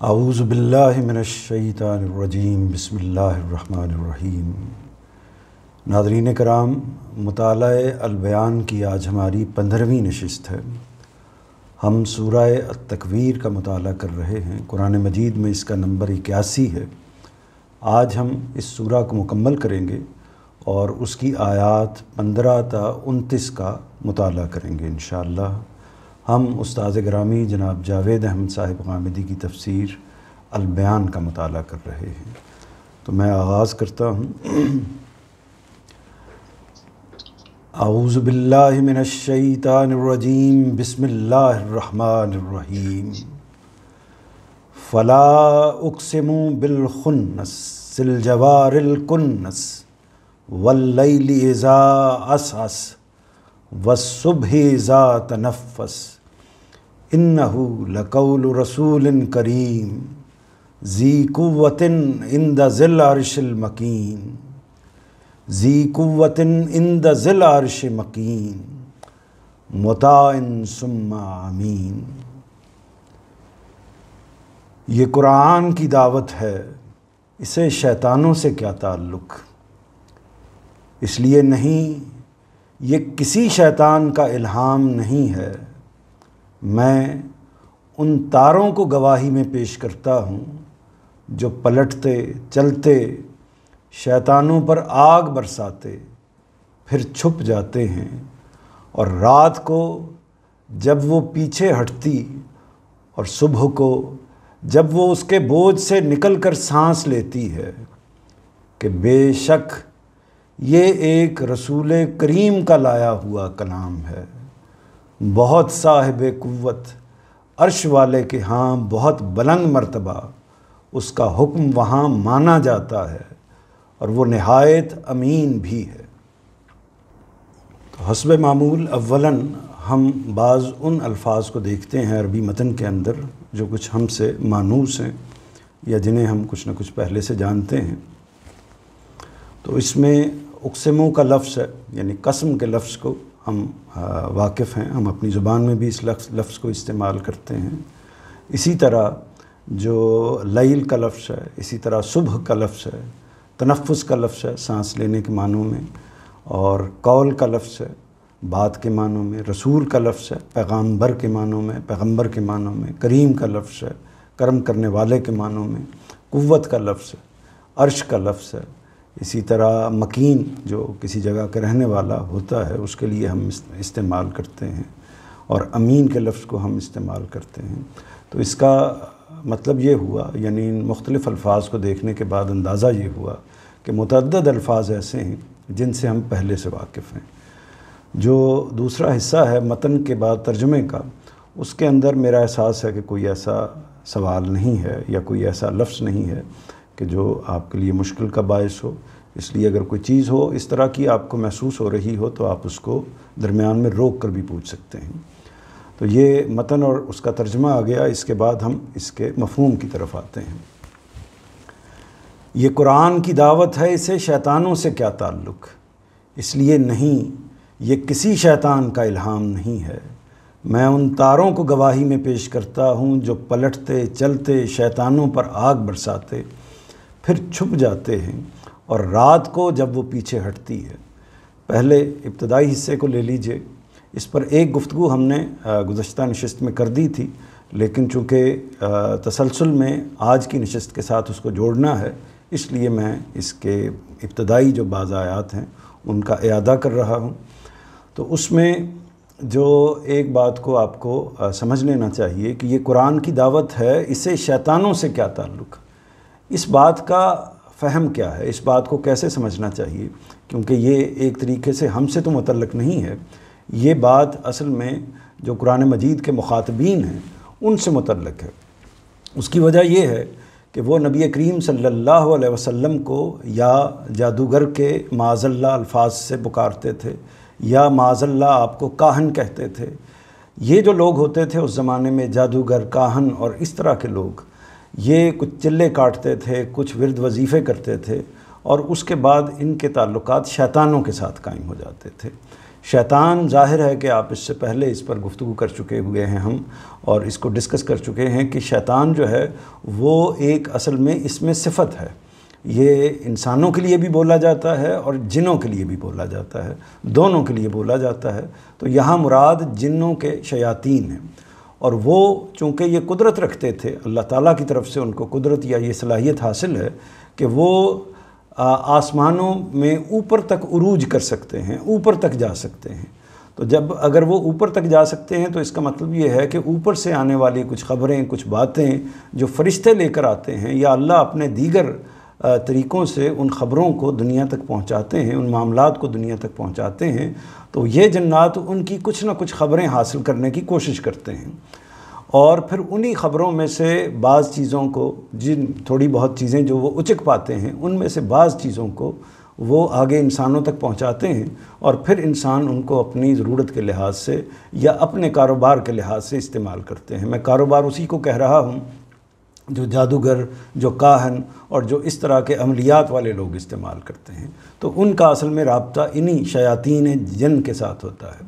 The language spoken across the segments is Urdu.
اعوذ باللہ من الشیطان الرجیم بسم اللہ الرحمن الرحیم۔ ناظرین کرام، مطالعہ البیان کی آج ہماری 15ویں نشست ہے۔ ہم سورہ التکویر کا مطالعہ کر رہے ہیں۔ قرآن مجید میں اس کا نمبر 81 ہے۔ آج ہم اس سورہ کو مکمل کریں گے اور اس کی آیات 15 تا 29 کا مطالعہ کریں گے انشاءاللہ۔ ہم استاد گرامی جناب جاوید احمد صاحب غامدی کی تفسیر البیان کا مطالعہ کر رہے ہیں، تو میں آغاز کرتا ہوں۔ اعوذ باللہ من الشیطان الرجیم بسم اللہ الرحمن الرحیم۔ فلا اقسم بالخنس الجوار الکنس واللیل اذا عسعس والصبح اذا تنفس انہ لقول رسول کریم ذی قوۃ عند ذی العرش المکین ذی قوۃ عند ذی العرش مکین مطاع ثم امین۔ یہ قرآن کی دعوت ہے، اسے شیطانوں سے کیا تعلق؟ اس لیے نہیں، یہ کسی شیطان کا الہام نہیں ہے۔ میں ان تاروں کو گواہی میں پیش کرتا ہوں جو پلٹتے چلتے شیطانوں پر آگ برساتے پھر چھپ جاتے ہیں، اور رات کو جب وہ پیچھے ہٹتی اور صبح کو جب وہ اس کے بوجھ سے نکل کر سانس لیتی ہے، کہ بے شک یہ ایک رسول کریم کا لایا ہوا کلام ہے، بہت صاحب قوت، عرش والے کے ہاں بہت بلند مرتبہ، اس کا حکم وہاں مانا جاتا ہے، اور وہ نہایت امین بھی ہے۔ تو حسب معمول اولاً ہم بعض ان الفاظ کو دیکھتے ہیں عربی متن کے اندر جو کچھ ہم سے مانوس ہیں یا جنہیں ہم کچھ نہ کچھ پہلے سے جانتے ہیں۔ تو اس میں اقسموں کا لفظ ہے، یعنی قسم کے لفظ کو ہم واقف ہیں، ہم اپنی زبان میں بھی اس لفظ کو استعمال کرتے ہیں۔ اسی طرح جو لیل کا لفظ ہے، اسی طرح صبح کا لفظ ہے، تنفس کا لفظ ہے سانس لینے کے معنوں میں، اور قول کا لفظ ہے بات کے معنوں میں، رسول کا لفظ ہے پیغامبر کے معنوں میں، پیغمبر کے معنوں میں، کریم کا لفظ ہے کرم کرنے والے کے معنوں میں، قوت کا لفظ ہے، عرش کا لفظ ہے، اسی طرح مکین جو کسی جگہ کا رہنے والا ہوتا ہے اس کے لیے ہم استعمال کرتے ہیں، اور امین کے لفظ کو ہم استعمال کرتے ہیں۔ تو اس کا مطلب یہ ہوا، یعنی ان مختلف الفاظ کو دیکھنے کے بعد اندازہ یہ ہوا کہ متعدد الفاظ ایسے ہیں جن سے ہم پہلے سے واقف ہیں۔ جو دوسرا حصہ ہے متن کے بعد ترجمے کا، اس کے اندر میرا احساس ہے کہ کوئی ایسا سوال نہیں ہے یا کوئی ایسا لفظ نہیں ہے کہ جو آپ کے لیے مشکل کا باعث ہو۔ اس لیے اگر کوئی چیز ہو اس طرح کی آپ کو محسوس ہو رہی ہو تو آپ اس کو درمیان میں روک کر بھی پوچھ سکتے ہیں۔ تو یہ متن اور اس کا ترجمہ آ گیا، اس کے بعد ہم اس کے مفہوم کی طرف آتے ہیں۔ یہ قرآن کی دعوت ہے، اسے شیطانوں سے کیا تعلق؟ اس لیے نہیں، یہ کسی شیطان کا الہام نہیں ہے۔ میں ان تاروں کو گواہی میں پیش کرتا ہوں جو پلٹتے چلتے شیطانوں پر آگ برساتے پھر چھپ جاتے ہیں، اور رات کو جب وہ پیچھے ہٹتی ہے۔ پہلے ابتدائی حصے کو لے لیجئے، اس پر ایک گفتگو ہم نے گزشتہ نشست میں کر دی تھی، لیکن چونکہ تسلسل میں آج کی نشست کے ساتھ اس کو جوڑنا ہے، اس لیے میں اس کے ابتدائی جو بعض آیات ہیں ان کا اعادہ کر رہا ہوں۔ تو اس میں جو ایک بات کو آپ کو سمجھ لینا چاہیے کہ یہ قرآن کی دعوت ہے، اسے شیطانوں سے کیا تعلق؟ اس بات کا فہم کیا ہے، اس بات کو کیسے سمجھنا چاہیے؟ کیونکہ یہ ایک طریقے سے ہم سے تو متعلق نہیں ہے، یہ بات اصل میں جو قرآن مجید کے مخاطبین ہیں ان سے متعلق ہے۔ اس کی وجہ یہ ہے کہ وہ نبی کریم صلی اللہ علیہ وسلم کو یا جادوگر کے معاذ اللہ الفاظ سے پکارتے تھے، یا معاذ اللہ آپ کو کاہن کہتے تھے۔ یہ جو لوگ ہوتے تھے اس زمانے میں، جادوگر، کاہن اور اس طرح کے لوگ، یہ کچھ چلے کاٹتے تھے، کچھ ورد وظیفے کرتے تھے، اور اس کے بعد ان کے تعلقات شیطانوں کے ساتھ قائم ہو جاتے تھے۔ شیطان ظاہر ہے کہ آپ اس سے پہلے اس پر گفتگو کر چکے ہوئے ہیں ہم، اور اس کو ڈسکس کر چکے ہیں کہ شیطان جو ہے وہ ایک اصل میں اس میں صفت ہے، یہ انسانوں کے لیے بھی بولا جاتا ہے اور جنوں کے لیے بھی بولا جاتا ہے، دونوں کے لیے بولا جاتا ہے۔ تو یہاں مراد جنوں کے شیاطین ہیں، اور وہ چونکہ یہ قدرت رکھتے تھے، اللہ تعالیٰ کی طرف سے ان کو قدرت یا یہ صلاحیت حاصل ہے کہ وہ آسمانوں میں اوپر تک عروج کر سکتے ہیں، اوپر تک جا سکتے ہیں۔ تو جب اگر وہ اوپر تک جا سکتے ہیں تو اس کا مطلب یہ ہے کہ اوپر سے آنے والی کچھ خبریں، کچھ باتیں جو فرشتے لے کر آتے ہیں، یا اللہ اپنے دیگر طریقوں سے ان خبروں کو دنیا تک پہنچاتے ہیں، ان معاملات کو دنیا تک پہنچاتے ہیں، تو یہ جنات ان کی کچھ نہ کچھ خبریں حاصل کرنے کی کوشش کرتے ہیں، اور پھر انہی خبروں میں سے بعض چیزوں کو، جن تھوڑی بہت چیزیں جو وہ اچک پاتے ہیں، ان میں سے بعض چیزوں کو وہ آگے انسانوں تک پہنچاتے ہیں، اور پھر انسان ان کو اپنی ضرورت کے لحاظ سے یا اپنے کاروبار کے لحاظ سے استعمال کرتے ہیں۔ میں کاروبار اسی کو کہہ رہا ہوں جو جادوگر، جو کاہن اور جو اس طرح کے عملیات والے لوگ استعمال کرتے ہیں، تو ان کا اصل میں رابطہ انہی شیاطین جن کے ساتھ ہوتا ہے۔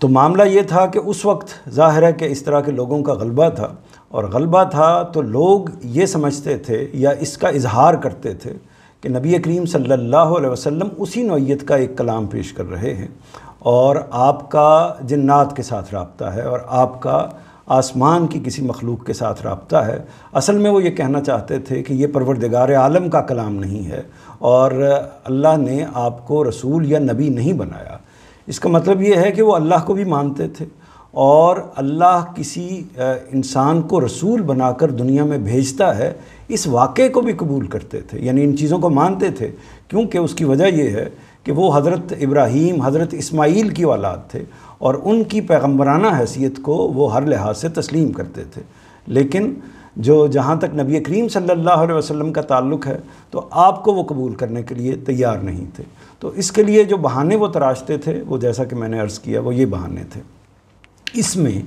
تو معاملہ یہ تھا کہ اس وقت ظاہر ہے کہ اس طرح کے لوگوں کا غلبہ تھا، اور غلبہ تھا تو لوگ یہ سمجھتے تھے یا اس کا اظہار کرتے تھے کہ نبی کریم صلی اللہ علیہ وسلم اسی نوعیت کا ایک کلام پیش کر رہے ہیں، اور آپ کا جنات کے ساتھ رابطہ ہے، اور آپ کا آسمان کی کسی مخلوق کے ساتھ رابطہ ہے۔ اصل میں وہ یہ کہنا چاہتے تھے کہ یہ پروردگار عالم کا کلام نہیں ہے، اور اللہ نے آپ کو رسول یا نبی نہیں بنایا۔ اس کا مطلب یہ ہے کہ وہ اللہ کو بھی مانتے تھے، اور اللہ کسی انسان کو رسول بنا کر دنیا میں بھیجتا ہے اس واقعے کو بھی قبول کرتے تھے، یعنی ان چیزوں کو مانتے تھے، کیونکہ اس کی وجہ یہ ہے کہ وہ حضرت ابراہیم، حضرت اسماعیل کی اولاد تھے، اور ان کی پیغمبرانہ حیثیت کو وہ ہر لحاظ سے تسلیم کرتے تھے۔ لیکن جہاں تک نبی کریم صلی اللہ علیہ وسلم کا تعلق ہے تو آپ کو وہ قبول کرنے کے لیے تیار نہیں تھے۔ تو اس کے لیے جو بہانے وہ تراشتے تھے، وہ جیسا کہ میں نے عرض کیا، وہ یہ بہانے تھے۔ اس میں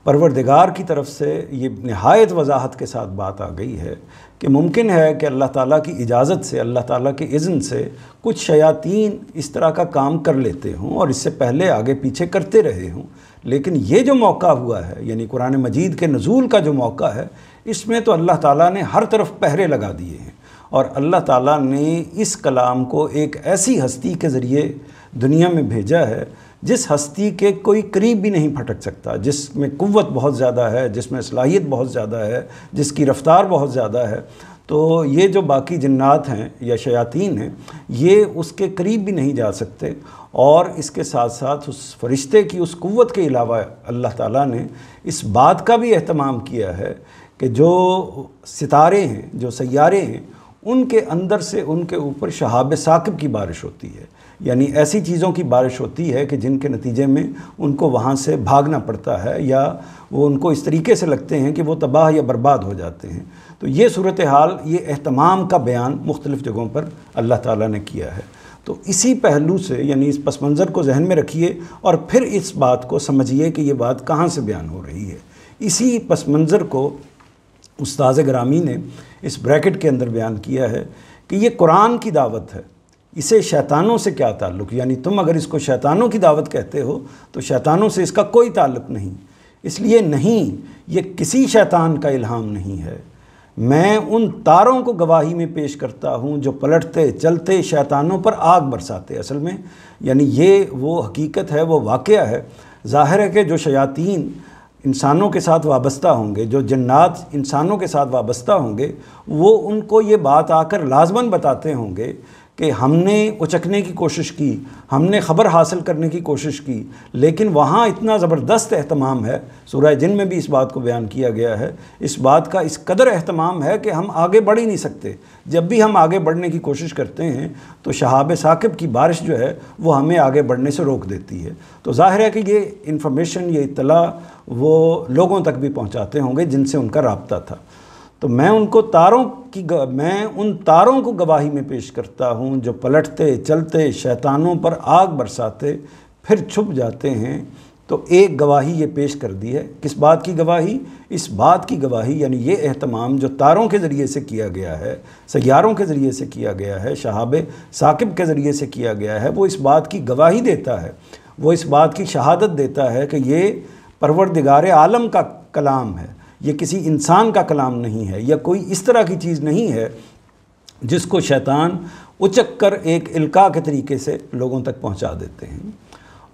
پروردگار کی طرف سے یہ نہایت وضاحت کے ساتھ بات آ گئی ہے کہ ممکن ہے کہ اللہ تعالیٰ کی اجازت سے، اللہ تعالیٰ کے اذن سے کچھ شیاطین اس طرح کا کام کر لیتے ہوں، اور اس سے پہلے آگے پیچھے کرتے رہے ہوں، لیکن یہ جو موقع ہوا ہے، یعنی قرآن مجید کے نزول کا جو موقع ہے، اس میں تو اللہ تعالیٰ نے ہر طرف پہرے لگا دیے ہیں، اور اللہ تعالیٰ نے اس کلام کو ایک ایسی ہستی کے ذریعے دنیا میں بھیجا ہے جس ہستی کے کوئی قریب بھی نہیں پھٹک سکتا، جس میں قوت بہت زیادہ ہے، جس میں صلاحیت بہت زیادہ ہے، جس کی رفتار بہت زیادہ ہے۔ تو یہ جو باقی جنات ہیں یا شیاطین ہیں، یہ اس کے قریب بھی نہیں جا سکتے، اور اس کے ساتھ ساتھ اس فرشتے کی اس قوت کے علاوہ اللہ تعالیٰ نے اس بات کا بھی اہتمام کیا ہے کہ جو ستارے ہیں، جو سیارے ہیں، ان کے اندر سے ان کے اوپر شہاب ثاقب کی بارش ہوتی ہے، یعنی ایسی چیزوں کی بارش ہوتی ہے کہ جن کے نتیجے میں ان کو وہاں سے بھاگنا پڑتا ہے، یا وہ ان کو اس طریقے سے لگتے ہیں کہ وہ تباہ یا برباد ہو جاتے ہیں۔ تو یہ صورتحال، یہ اہتمام کا بیان مختلف جگہوں پر اللہ تعالیٰ نے کیا ہے۔ تو اسی پہلو سے، یعنی اس پس منظر کو ذہن میں رکھیے، اور پھر اس بات کو سمجھیے کہ یہ بات کہاں سے بیان ہو رہی ہے۔ اسی پس منظر کو استاذ گرامی نے اس بریکٹ کے اندر بیان کیا ہے کہ یہ قرآن کی دعوت ہے، اسے شیطانوں سے کیا تعلق، یعنی تم اگر اس کو شیطانوں کی دعوت کہتے ہو تو شیطانوں سے اس کا کوئی تعلق نہیں، اس لیے نہیں، یہ کسی شیطان کا الہام نہیں ہے۔ میں ان تاروں کو گواہی میں پیش کرتا ہوں جو پلٹتے چلتے شیطانوں پر آگ برساتے۔ اصل میں یعنی یہ وہ حقیقت ہے، وہ واقعہ ہے۔ ظاہر ہے کہ جو شیاطین انسانوں کے ساتھ وابستہ ہوں گے، جو جنات انسانوں کے ساتھ وابستہ ہوں گے، وہ ان کو یہ بات آ کر لازماً بتاتے ہوں گے کہ ہم نے اچکنے کی کوشش کی، ہم نے خبر حاصل کرنے کی کوشش کی، لیکن وہاں اتنا زبردست اہتمام ہے، سورہ جن میں بھی اس بات کو بیان کیا گیا ہے، اس بات کا اس قدر اہتمام ہے کہ ہم آگے بڑھ ہی نہیں سکتے۔ جب بھی ہم آگے بڑھنے کی کوشش کرتے ہیں تو شہاب ثاقب کی بارش جو ہے وہ ہمیں آگے بڑھنے سے روک دیتی ہے۔ تو ظاہر ہے کہ یہ انفارمیشن، یہ اطلاع وہ لوگوں تک بھی پہنچاتے ہوں گے جن سے ان کا رابطہ تھا۔ تو میں ان تاروں کو گواہی میں پیش کرتا ہوں جو پلٹتے چلتے شیطانوں پر آگ برساتے پھر چھپ جاتے ہیں۔ تو ایک گواہی یہ پیش کر دی ہے۔ کس بات کی گواہی؟ اس بات کی گواہی، یعنی یہ اہتمام جو تاروں کے ذریعے سے کیا گیا ہے، سیاروں کے ذریعے سے کیا گیا ہے، شہاب ثاقب کے ذریعے سے کیا گیا ہے، وہ اس بات کی گواہی دیتا ہے، وہ اس بات کی شہادت دیتا ہے کہ یہ پروردگار عالم کا کلام ہے، یہ کسی انسان کا کلام نہیں ہے، یا کوئی اس طرح کی چیز نہیں ہے جس کو شیطان اچک کر ایک القاء کے طریقے سے لوگوں تک پہنچا دیتے ہیں۔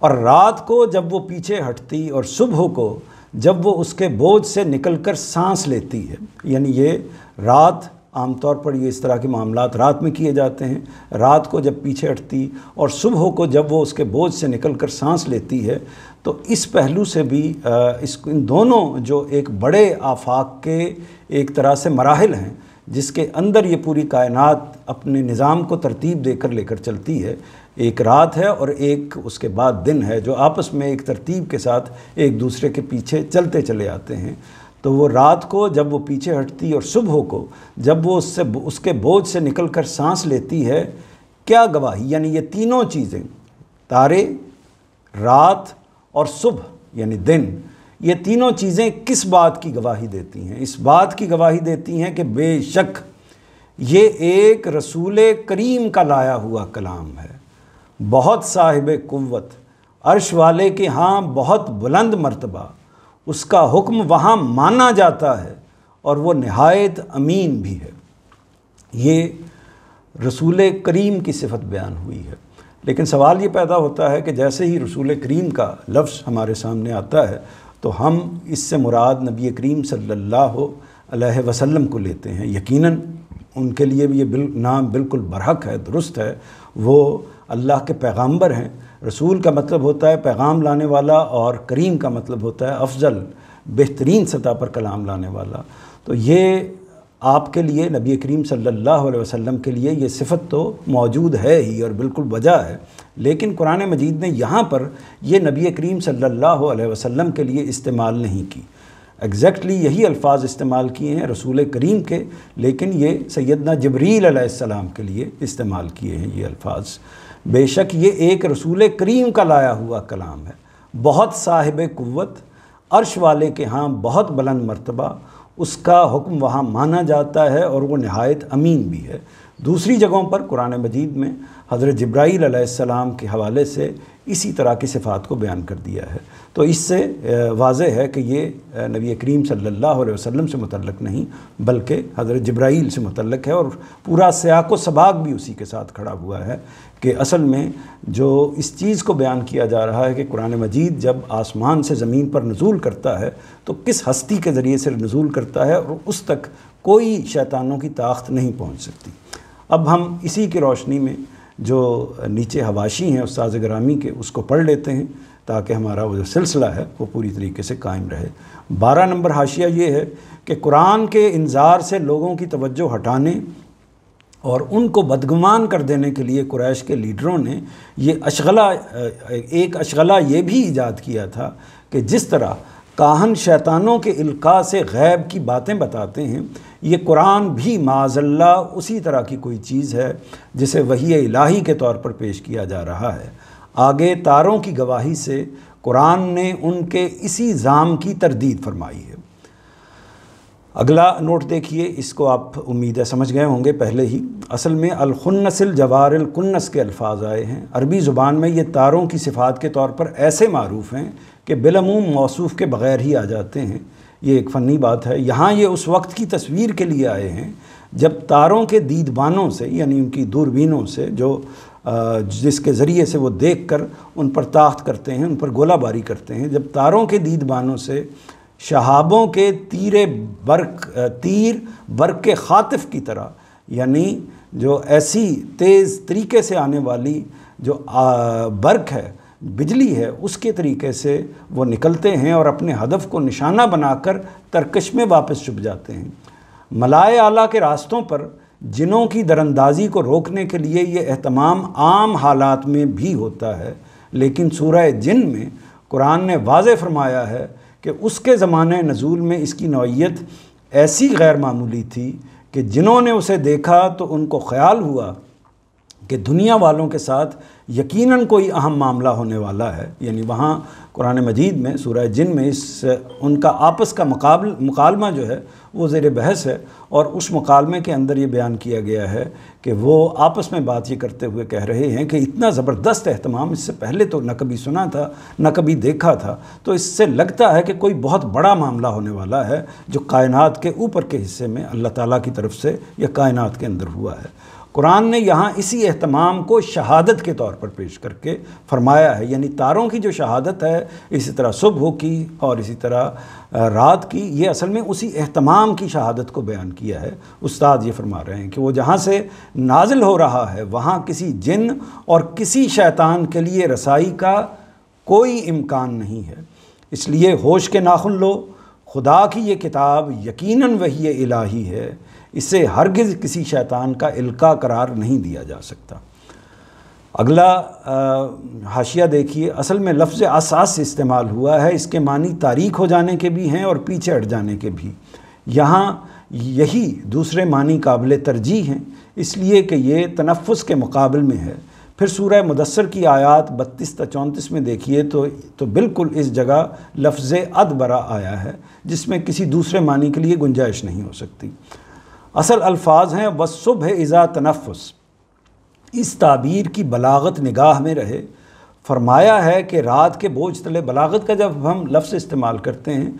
اور رات کو جب وہ پیچھے ہٹتی اور صبح کو جب وہ اس کے بوجھ سے نکل کر سانس لیتی ہے، یعنی یہ رات، عام طور پر یہ اس طرح کے معاملات رات میں کیے جاتے ہیں، رات کو جب پیچھے ہٹتی اور صبح کو جب وہ اس کے بوجھ سے نکل کر سانس لیتی ہے، تو اس پہلو سے بھی ان دونوں جو ایک بڑے آفاق کے ایک طرح سے مراحل ہیں جس کے اندر یہ پوری کائنات اپنے نظام کو ترتیب دے کر لے کر چلتی ہے، ایک رات ہے اور ایک اس کے بعد دن ہے، جو آپس میں ایک ترتیب کے ساتھ ایک دوسرے کے پیچھے چلتے چلے آتے ہیں۔ تو وہ رات کو جب وہ پیچھے ہٹتی اور صبح کو جب وہ اس کے بوجھ سے نکل کر سانس لیتی ہے، کیا گواہی؟ یعنی یہ تینوں چیزیں، تارے، رات اور صبح یعنی دن، یہ تینوں چیزیں کس بات کی گواہی دیتی ہیں؟ اس بات کی گواہی دیتی ہیں کہ بے شک یہ ایک رسول کریم کا لایا ہوا کلام ہے، بہت صاحب قوت، عرش والے کے ہاں بہت بلند مرتبہ، اس کا حکم وہاں مانا جاتا ہے اور وہ نہایت امین بھی ہے۔ یہ رسول کریم کی صفت بیان ہوئی ہے۔ لیکن سوال یہ پیدا ہوتا ہے کہ جیسے ہی رسول کریم کا لفظ ہمارے سامنے آتا ہے تو ہم اس سے مراد نبی کریم صلی اللہ علیہ وسلم کو لیتے ہیں۔ یقیناً ان کے لیے بھی یہ نام بالکل برحق ہے، درست ہے، وہ اللہ کے پیغامبر ہیں۔ رسول کا مطلب ہوتا ہے پیغام لانے والا، اور کریم کا مطلب ہوتا ہے افضل، بہترین سطح پر کلام لانے والا۔ تو یہ آپ کے لیے، نبی کریم صلی اللہ علیہ وسلم کے لیے یہ صفت تو موجود ہے ہی اور بالکل وجہ ہے، لیکن قرآن مجید نے یہاں پر یہ نبی کریم صلی اللہ علیہ وسلم کے لیے استعمال نہیں کی۔ ایگزیکٹلی یہی الفاظ استعمال کیے ہیں رسول کریم کے، لیکن یہ سیدنا جبریل علیہ السلام کے لیے استعمال کیے ہیں یہ الفاظ۔ بے شک یہ ایک رسول کریم کا لایا ہوا کلام ہے، بہت صاحب قوت، عرش والے کے ہاں بہت بلند مرتبہ، اس کا حکم وہاں مانا جاتا ہے اور وہ نہایت امین بھی ہے۔ دوسری جگہوں پر قرآن مجید میں حضرت جبرائیل علیہ السلام کے حوالے سے اسی طرح کی صفات کو بیان کر دیا ہے۔ تو اس سے واضح ہے کہ یہ نبی کریم صلی اللہ علیہ وسلم سے متعلق نہیں بلکہ حضرت جبرائیل سے متعلق ہے، اور پورا سیاق و سباق بھی اسی کے ساتھ کھڑا ہوا ہے کہ اصل میں جو اس چیز کو بیان کیا جا رہا ہے کہ قرآن مجید جب آسمان سے زمین پر نزول کرتا ہے تو کس ہستی کے ذریعے سے نزول کرتا ہے، اور اس تک کوئی شیطانوں کی طاقت نہیں پہنچ سکتی۔ اب ہم اسی کی روشنی میں جو نیچے حواشی ہیں استاذ گرامی کے، اس کو پڑھ لیتے ہیں تاکہ ہمارا وہ جو سلسلہ ہے وہ پوری طریقے سے قائم رہے۔ 12 نمبر حاشیہ یہ ہے کہ قرآن کے انذار سے لوگوں کی توجہ ہٹانے اور ان کو بدگمان کر دینے کے لیے قریش کے لیڈروں نے ایک اشغلہ یہ بھی ایجاد کیا تھا کہ جس طرح کاہن شیطانوں کے القاء سے غیب کی باتیں بتاتے ہیں، یہ قرآن بھی معاذ اللہ اسی طرح کی کوئی چیز ہے جسے وحی الہی کے طور پر پیش کیا جا رہا ہے۔ آگے تاروں کی گواہی سے قرآن نے ان کے اسی زام کی تردید فرمائی ہے۔ اگلا نوٹ دیکھیے، اس کو آپ امید ہے سمجھ گئے ہوں گے پہلے ہی۔ اصل میں الخنس الجوار الکنس کے الفاظ آئے ہیں۔ عربی زبان میں یہ تاروں کی صفات کے طور پر ایسے معروف ہیں کہ بالعموم موصوف کے بغیر ہی آ جاتے ہیں۔ یہ ایک فنی بات ہے۔ یہاں یہ اس وقت کی تصویر کے لیے آئے ہیں جب تاروں کے دیدبانوں سے، یعنی ان کی دوربینوں سے، جس کے ذریعے سے وہ دیکھ کر ان پر طاقت کرتے ہیں، ان پر گولہ باری کرتے ہیں، جب تاروں کے دیدبانوں سے شہابوں کے تیر برق خاطف کی طرح، یعنی جو ایسی تیز طریقے سے آنے والی جو برق ہے، بجلی ہے، اس کے طریقے سے وہ نکلتے ہیں اور اپنے ہدف کو نشانہ بنا کر ترکش میں واپس چھپ جاتے ہیں۔ ملائے اعلیٰ کے راستوں پر جنوں کی دراندازی کو روکنے کے لیے یہ اہتمام عام حالات میں بھی ہوتا ہے، لیکن سورہ جن میں قرآن نے واضح فرمایا ہے کہ اس کے زمانے نزول میں اس کی نوعیت ایسی غیر معمولی تھی کہ جنہوں نے اسے دیکھا تو ان کو خیال ہوا کہ دنیا والوں کے ساتھ یقیناً کوئی اہم معاملہ ہونے والا ہے، یعنی وہاں قرآن مجید میں سورہ جن میں ان کا آپس کا مکالمہ جو ہے وہ زیر بحث ہے، اور اس مکالمے کے اندر یہ بیان کیا گیا ہے کہ وہ آپس میں بات یہ کرتے ہوئے کہہ رہے ہیں کہ اتنا زبردست اہتمام اس سے پہلے تو نہ کبھی سنا تھا نہ کبھی دیکھا تھا، تو اس سے لگتا ہے کہ کوئی بہت بڑا معاملہ ہونے والا ہے جو کائنات کے اوپر کے حصے میں اللہ تعالیٰ کی طرف سے یا کائنات کے اندر ہوا ہے۔ قرآن نے یہاں اسی اہتمام کو شہادت کے طور پر پیش کر کے فرمایا ہے، یعنی تاروں کی جو شہادت ہے، اسی طرح صبح کی اور اسی طرح رات کی، یہ اصل میں اسی اہتمام کی شہادت کو بیان کیا ہے۔ استاد یہ فرما رہے ہیں کہ وہ جہاں سے نازل ہو رہا ہے وہاں کسی جن اور کسی شیطان کے لیے رسائی کا کوئی امکان نہیں ہے، اس لیے ہوش کے ناخن لو، خدا کی یہ کتاب یقیناً وحی الہی ہے، اسے ہرگز کسی شیطان کا القاء قرار نہیں دیا جا سکتا۔ اگلا حاشیہ دیکھیے، اصل میں لفظ اساس استعمال ہوا ہے، اس کے معنی تاریک ہو جانے کے بھی ہیں اور پیچھے ہٹ جانے کے بھی، یہاں یہی دوسرے معنی قابل ترجیح ہیں، اس لیے کہ یہ تنفس کے مقابل میں ہے۔ پھر سورہ مدثر کی آیات 32 تا 34 میں دیکھیے تو بالکل اس جگہ لفظ ادبرا آیا ہے، جس میں کسی دوسرے معنی کے لیے گنجائش نہیں ہو سکتی۔ اصل الفاظ ہیں والصبح اذا تنفس، اس تعبیر کی بلاغت نگاہ میں رہے۔ فرمایا ہے کہ رات کے بوجھ تلے، بلاغت کا جب ہم لفظ استعمال کرتے ہیں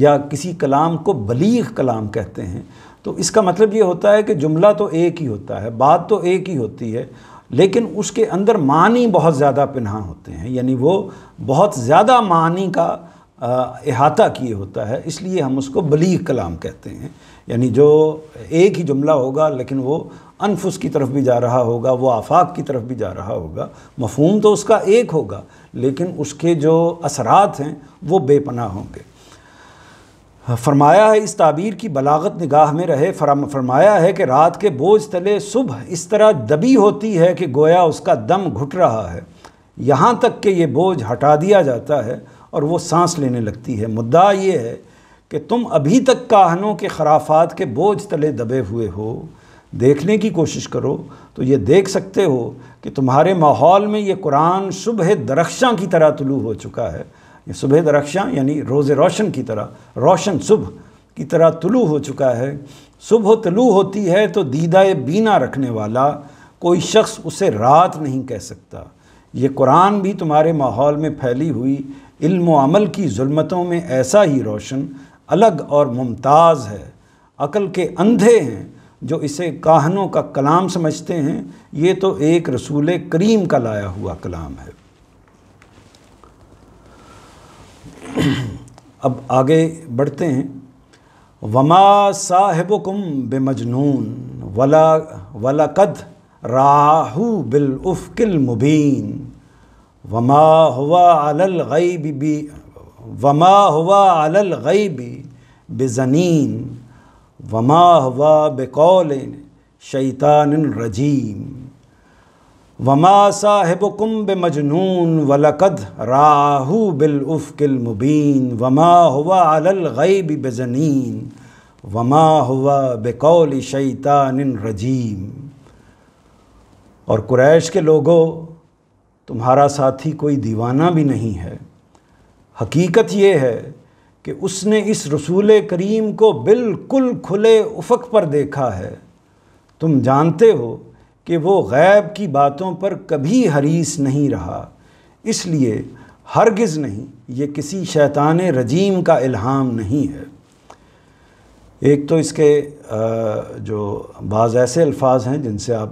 یا کسی کلام کو بلیغ کلام کہتے ہیں تو اس کا مطلب یہ ہوتا ہے کہ جملہ تو ایک ہی ہوتا ہے، بات تو ایک ہی ہوتی ہے، لیکن اس کے اندر معنی بہت زیادہ پنہاں ہوتے ہیں، یعنی وہ بہت زیادہ معنی کا احاطہ کیے ہوتا ہے، اس لیے ہم اس کو بلیغ کلام کہتے ہیں، یعنی جو ایک ہی جملہ ہوگا لیکن وہ انفس کی طرف بھی جا رہا ہوگا، وہ آفاق کی طرف بھی جا رہا ہوگا، مفہوم تو اس کا ایک ہوگا لیکن اس کے جو اثرات ہیں وہ بے پناہ ہوں گے۔ فرمایا ہے اس تعبیر کی بلاغت نگاہ میں رہے، فرمایا ہے کہ رات کے بوجھ تلے صبح اس طرح دبی ہوتی ہے کہ گویا اس کا دم گھٹ رہا ہے، یہاں تک کہ یہ بوجھ ہٹا دیا جاتا ہے اور وہ سانس لینے لگتی ہے۔ مدعا یہ ہے کہ تم ابھی تک کاہنوں کے خرافات کے بوجھ تلے دبے ہوئے ہو، دیکھنے کی کوشش کرو تو یہ دیکھ سکتے ہو کہ تمہارے ماحول میں یہ قرآن صبح درخشاں کی طرح طلوع ہو چکا ہے۔ یہ صبح درخشاں یعنی روز روشن کی طرح، روشن صبح کی طرح طلوع ہو چکا ہے۔ صبح طلوع ہوتی ہے تو دیدہ بینا رکھنے والا کوئی شخص اسے رات نہیں کہہ سکتا۔ یہ قرآن بھی تمہارے ماحول میں پھیلی ہوئی علم و عمل کی ظلمتوں میں ایسا ہی روشن، الگ اور ممتاز ہے۔ عقل کے اندھے ہیں جو اسے کاہنوں کا کلام سمجھتے ہیں، یہ تو ایک رسول کریم کا لایا ہوا کلام ہے۔ اب آگے بڑھتے ہیں۔ وما صاحبکم بمجنون ولقد راہ بالافق المبین وما هو علی الغیب بزنین وما هو بقول شیطان رجیم وما صاحبکم بمجنون ولقد راہ بالافق المبین وما هو علی الغیب بزنین وما هو بقول شیطان رجیم۔ اور قریش کے لوگوں، تمہارا ساتھی کوئی دیوانہ بھی نہیں ہے، حقیقت یہ ہے کہ اس نے اس رسول کریم کو بالکل کھلے افق پر دیکھا ہے۔ تم جانتے ہو کہ وہ غیب کی باتوں پر کبھی حریص نہیں رہا، اس لیے ہرگز نہیں، یہ کسی شیطان رجیم کا الہام نہیں ہے۔ ایک تو اس کے جو بعض ایسے الفاظ ہیں جن سے آپ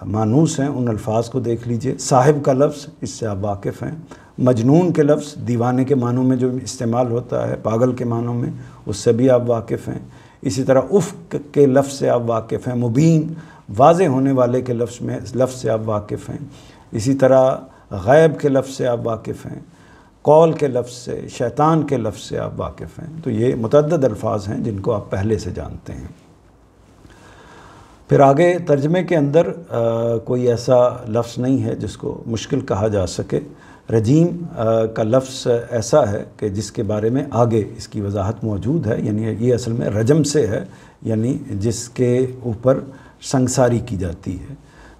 مانوس ہیں، ان الفاظ کو دیکھ لیجئے۔ صاحب کا لفظ، اس سے آپ واقف ہیں۔ مجنون کے لفظ دیوانے کے معنوں میں جو استعمال ہوتا ہے، پاگل کے معنوں میں، اس سے بھی آپ واقف ہیں۔ اسی طرح افق کے لفظ سے آپ واقف ہیں۔ مبین، واضح ہونے والے کے لفظ سے آپ واقف ہیں۔ اسی طرح غیب کے لفظ سے آپ واقف ہیں۔ قول کے لفظ سے، شیطان کے لفظ سے آپ واقف ہیں۔ تو یہ متعدد الفاظ ہیں جن کو آپ پہلے سے جانتے ہیں۔ پھر آگے ترجمے کے اندر کوئی ایسا لفظ نہیں ہے جس کو مشکل کہا جا سکے۔ رجیم کا لفظ ایسا ہے کہ جس کے بارے میں آگے اس کی وضاحت موجود ہے، یعنی یہ اصل میں رجم سے ہے، یعنی جس کے اوپر سنگساری کی جاتی ہے۔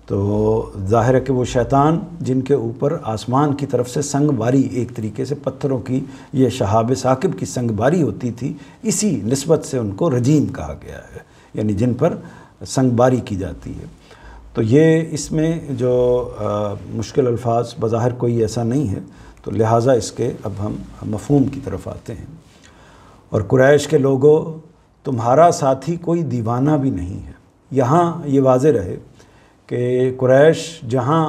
تو ظاہر ہے کہ وہ شیطان جن کے اوپر آسمان کی طرف سے سنگ باری، ایک طریقے سے پتھروں کی یہ شہاب ثاقب کی سنگ باری ہوتی تھی، اسی نسبت سے ان کو رجیم کہا گیا ہے، یعنی جن پر سنگ باری کی جاتی ہے۔ تو یہ اس میں جو مشکل الفاظ بظاہر کوئی ایسا نہیں ہے، تو لہٰذا اس کے اب ہم مفہوم کی طرف آتے ہیں۔ اور قریش کے لوگوں، تمہارا ساتھی کوئی دیوانہ بھی نہیں ہے۔ یہاں یہ واضح رہے کہ قریش جہاں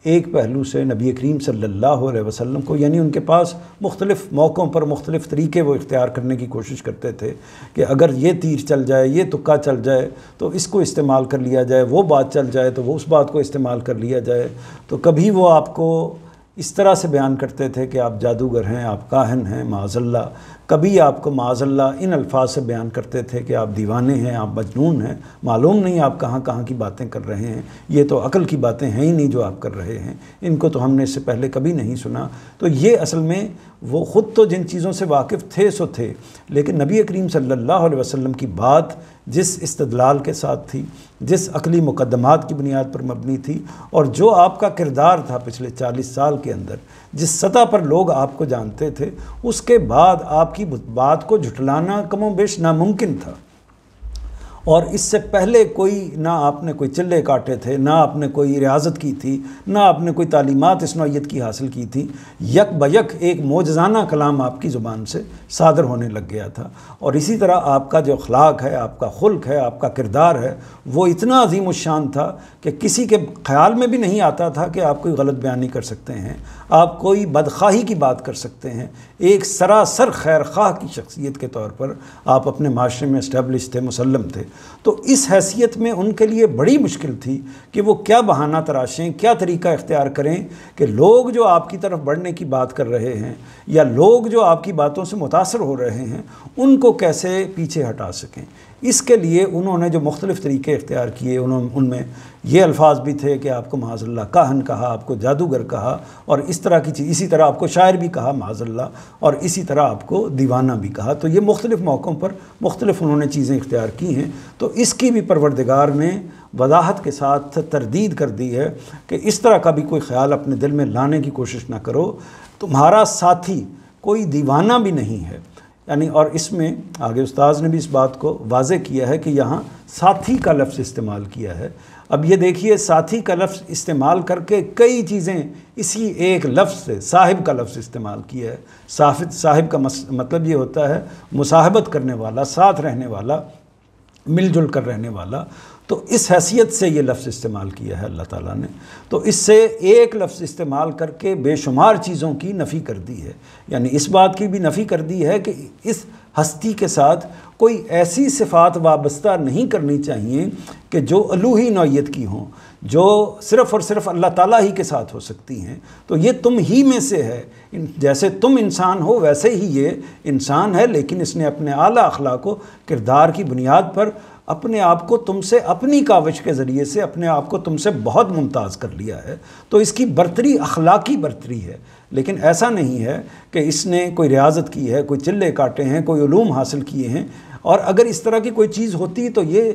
ایک پہلو سے نبی کریم صلی اللہ علیہ وسلم کو، یعنی ان کے پاس مختلف موقعوں پر مختلف طریقے وہ اختیار کرنے کی کوشش کرتے تھے کہ اگر یہ تیر چل جائے، یہ تکا چل جائے تو اس کو استعمال کر لیا جائے، وہ بات چل جائے تو وہ اس بات کو استعمال کر لیا جائے۔ تو کبھی وہ آپ کو اس طرح سے بیان کرتے تھے کہ آپ جادوگر ہیں، آپ کاہن ہیں معاذ اللہ، کبھی آپ کو معاذ اللہ ان الفاظ سے بیان کرتے تھے کہ آپ دیوانے ہیں، آپ مجنون ہیں، معلوم نہیں آپ کہاں کہاں کی باتیں کر رہے ہیں، یہ تو عقل کی باتیں ہیں ہی نہیں جو آپ کر رہے ہیں، ان کو تو ہم نے اس سے پہلے کبھی نہیں سنا۔ تو یہ اصل میں وہ خود تو جن چیزوں سے واقف تھے سو تھے، لیکن نبی کریم صلی اللہ علیہ وسلم کی بات جس استدلال کے ساتھ تھی، جس عقلی مقدمات کی بنیاد پر مبنی تھی، اور جو آپ کا کردار تھا پچھلے 40 سال کے اندر، جس سطح پر لوگ آپ کو جانتے تھے، اس کے بعد آپ کی بات کو جھٹلانا کم و بیش ناممکن تھا۔ اور اس سے پہلے کوئی نہ آپ نے کوئی چلے کاٹے تھے، نہ آپ نے کوئی ریاضت کی تھی، نہ آپ نے کوئی تعلیمات اس نوعیت کی حاصل کی تھی، یک بیک ایک معجزانہ کلام آپ کی زبان سے صادر ہونے لگ گیا تھا۔ اور اسی طرح آپ کا جو اخلاق ہے، آپ کا خلق ہے، آپ کا کردار ہے، وہ اتنا عظیم الشان تھا کہ کسی کے خیال میں بھی نہیں آتا تھا کہ آپ کوئی غلط بیانی کر سکتے ہیں، آپ کوئی بدخواہی کی بات کر سکتے ہیں۔ ایک سراسر خیر خواہ کی شخصیت کے طور پر آپ اپنے معاشرے میں اسٹیبلش تھے، مسلم تھے۔ تو اس حیثیت میں ان کے لیے بڑی مشکل تھی کہ وہ کیا بہانہ تراشیں، کیا طریقہ اختیار کریں کہ لوگ جو آپ کی طرف بڑھنے کی بات کر رہے ہیں یا لوگ جو آپ کی باتوں سے متاثر ہو رہے ہیں ان کو کیسے پیچھے ہٹا سکیں۔ اس کے لیے انہوں نے جو مختلف طریقے اختیار کیے، ان میں یہ الفاظ بھی تھے کہ آپ کو معاذ اللہ کاہن کہا، آپ کو جادوگر کہا، اور اس طرح کی چیز، اسی طرح آپ کو شاعر بھی کہا معاذ اللہ، اور اسی طرح آپ کو دیوانہ بھی کہا۔ تو یہ مختلف موقعوں پر مختلف انہوں نے چیزیں اختیار کی ہیں۔ تو اس کی بھی پروردگار نے وضاحت کے ساتھ تردید کر دی ہے کہ اس طرح کا بھی کوئی خیال اپنے دل میں لانے کی کوشش نہ کرو، تمہارا ساتھی کوئی دیوانہ بھی نہیں ہے۔ یعنی اور اس میں آگے استاذ نے بھی اس بات کو واضح کیا ہے کہ یہاں ساتھی کا لفظ استعمال کیا ہے۔ اب یہ دیکھیے، ساتھی کا لفظ استعمال کر کے کئی چیزیں اسی ایک لفظ سے صاحب کا لفظ استعمال کیا ہے۔ صاحب کا مطلب یہ ہوتا ہے مصاحبت کرنے والا، ساتھ رہنے والا، مل جل کر رہنے والا۔ تو اس حیثیت سے یہ لفظ استعمال کیا ہے اللہ تعالیٰ نے۔ تو اس سے ایک لفظ استعمال کر کے بے شمار چیزوں کی نفی کر دی ہے، یعنی اس بات کی بھی نفی کر دی ہے کہ اس ہستی کے ساتھ کوئی ایسی صفات وابستہ نہیں کرنی چاہیے کہ جو الوہی نوعیت کی ہوں، جو صرف اور صرف اللہ تعالیٰ ہی کے ساتھ ہو سکتی ہیں۔ تو یہ تم ہی میں سے ہے، جیسے تم انسان ہو ویسے ہی یہ انسان ہے، لیکن اس نے اپنے اعلیٰ اخلاق و کردار کی بنیاد پر اپنے آپ کو تم سے، اپنی کاوش کے ذریعے سے اپنے آپ کو تم سے بہت ممتاز کر لیا ہے۔ تو اس کی برتری اخلاقی برتری ہے، لیکن ایسا نہیں ہے کہ اس نے کوئی ریاضت کی ہے، کوئی چلے کاٹے ہیں، کوئی علوم حاصل کیے ہیں۔ اور اگر اس طرح کی کوئی چیز ہوتی تو یہ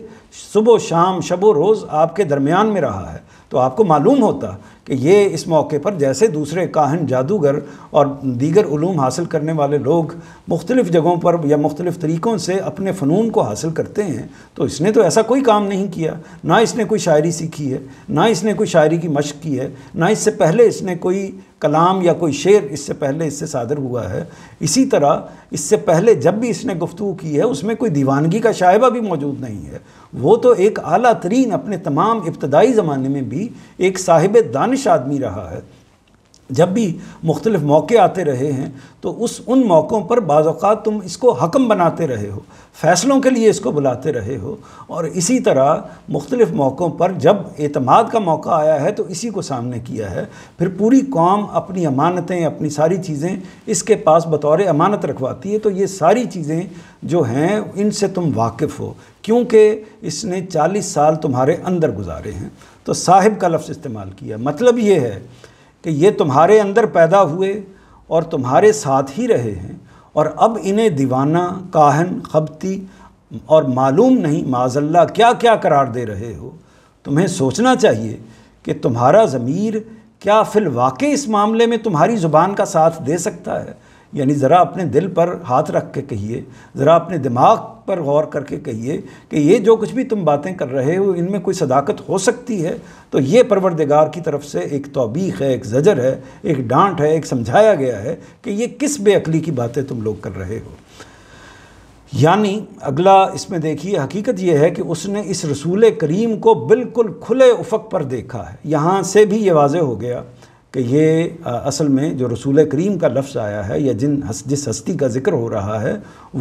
صبح و شام، شب و روز آپ کے درمیان میں رہا ہے، تو آپ کو معلوم ہوتا کہ یہ اس موقع پر جیسے دوسرے کاہن، جادوگر اور دیگر علوم حاصل کرنے والے لوگ مختلف جگہوں پر یا مختلف طریقوں سے اپنے فنون کو حاصل کرتے ہیں، تو اس نے تو ایسا کوئی کام نہیں کیا، نہ اس نے کوئی شاعری سیکھی ہے، نہ اس نے کوئی شاعری کی مشق کی ہے، نہ اس سے پہلے اس نے کوئی کلام یا کوئی شعر اس سے پہلے اس سے صادر ہوا ہے۔ اسی طرح اس سے پہلے جب بھی اس نے گفتگو کی ہے اس میں کوئی دیوانگی کا شائبہ بھی موجود نہیں ہے۔ وہ تو ایک اعلیٰ ترین اپنے تمام ابتدائی زمانے میں بھی ایک صاحب دانش آدمی رہا ہے۔ جب بھی مختلف موقع آتے رہے ہیں تو ان موقعوں پر بعض اوقات تم اس کو حکم بناتے رہے ہو، فیصلوں کے لیے اس کو بلاتے رہے ہو، اور اسی طرح مختلف موقعوں پر جب اعتماد کا موقع آیا ہے تو اسی کو سامنے کیا ہے۔ پھر پوری قوم اپنی امانتیں، اپنی ساری چیزیں اس کے پاس بطور امانت رکھواتی ہے۔ تو یہ ساری چیزیں جو ہیں ان سے تم واقف ہو، کیونکہ اس نے 40 سال تمہارے اندر گزارے ہیں۔ تو صاحب کا لفظ استعمال کیا، مطلب یہ ہے کہ یہ تمہارے اندر پیدا ہوئے اور تمہارے ساتھ ہی رہے ہیں، اور اب انہیں دیوانہ، کاہن، خبتی اور معلوم نہیں معاذ اللہ کیا کیا قرار دے رہے ہو۔ تمہیں سوچنا چاہیے کہ تمہارا ضمیر کیا فی الواقع اس معاملے میں تمہاری زبان کا ساتھ دے سکتا ہے؟ یعنی ذرا اپنے دل پر ہاتھ رکھ کے کہیے، ذرا اپنے دماغ پر غور کر کے کہیے کہ یہ جو کچھ بھی تم باتیں کر رہے ہو ان میں کوئی صداقت ہو سکتی ہے؟ تو یہ پروردگار کی طرف سے ایک توبیخ ہے، ایک زجر ہے، ایک ڈانٹ ہے، ایک سمجھایا گیا ہے کہ یہ کس بے عقلی کی باتیں تم لوگ کر رہے ہو۔ یعنی اگلا اس میں دیکھیے، حقیقت یہ ہے کہ اس نے اس رسول کریم کو بالکل کھلے افق پر دیکھا ہے۔ یہاں سے بھی یہ واضح ہو گیا کہ یہ اصل میں جو رسول کریم کا لفظ آیا ہے یا جس ہستی کا ذکر ہو رہا ہے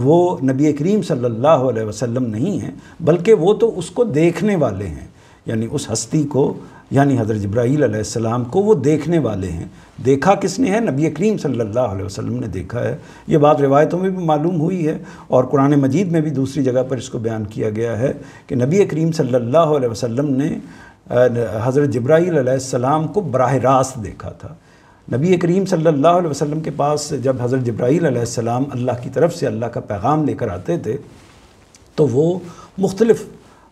وہ نبی کریم صلی اللہ علیہ وسلم نہیں ہیں، بلکہ وہ تو اس کو دیکھنے والے ہیں۔ یعنی اس ہستی کو، یعنی حضرت جبرائیل علیہ السلام کو وہ دیکھنے والے ہیں۔ دیکھا کس نے ہے؟ نبی کریم صلی اللہ علیہ وسلم نے دیکھا ہے۔ یہ بات روایتوں میں بھی معلوم ہوئی ہے اور قرآن مجید میں بھی دوسری جگہ پر اس کو بیان کیا گیا ہے کہ نبی کریم صلی اللہ علیہ وسلم نے حضرت جبرائیل علیہ السلام کو براہ راست دیکھا تھا۔ نبی کریم صلی اللہ علیہ وسلم کے پاس جب حضرت جبرائیل علیہ السلام اللہ کی طرف سے اللہ کا پیغام لے کر آتے تھے تو وہ مختلف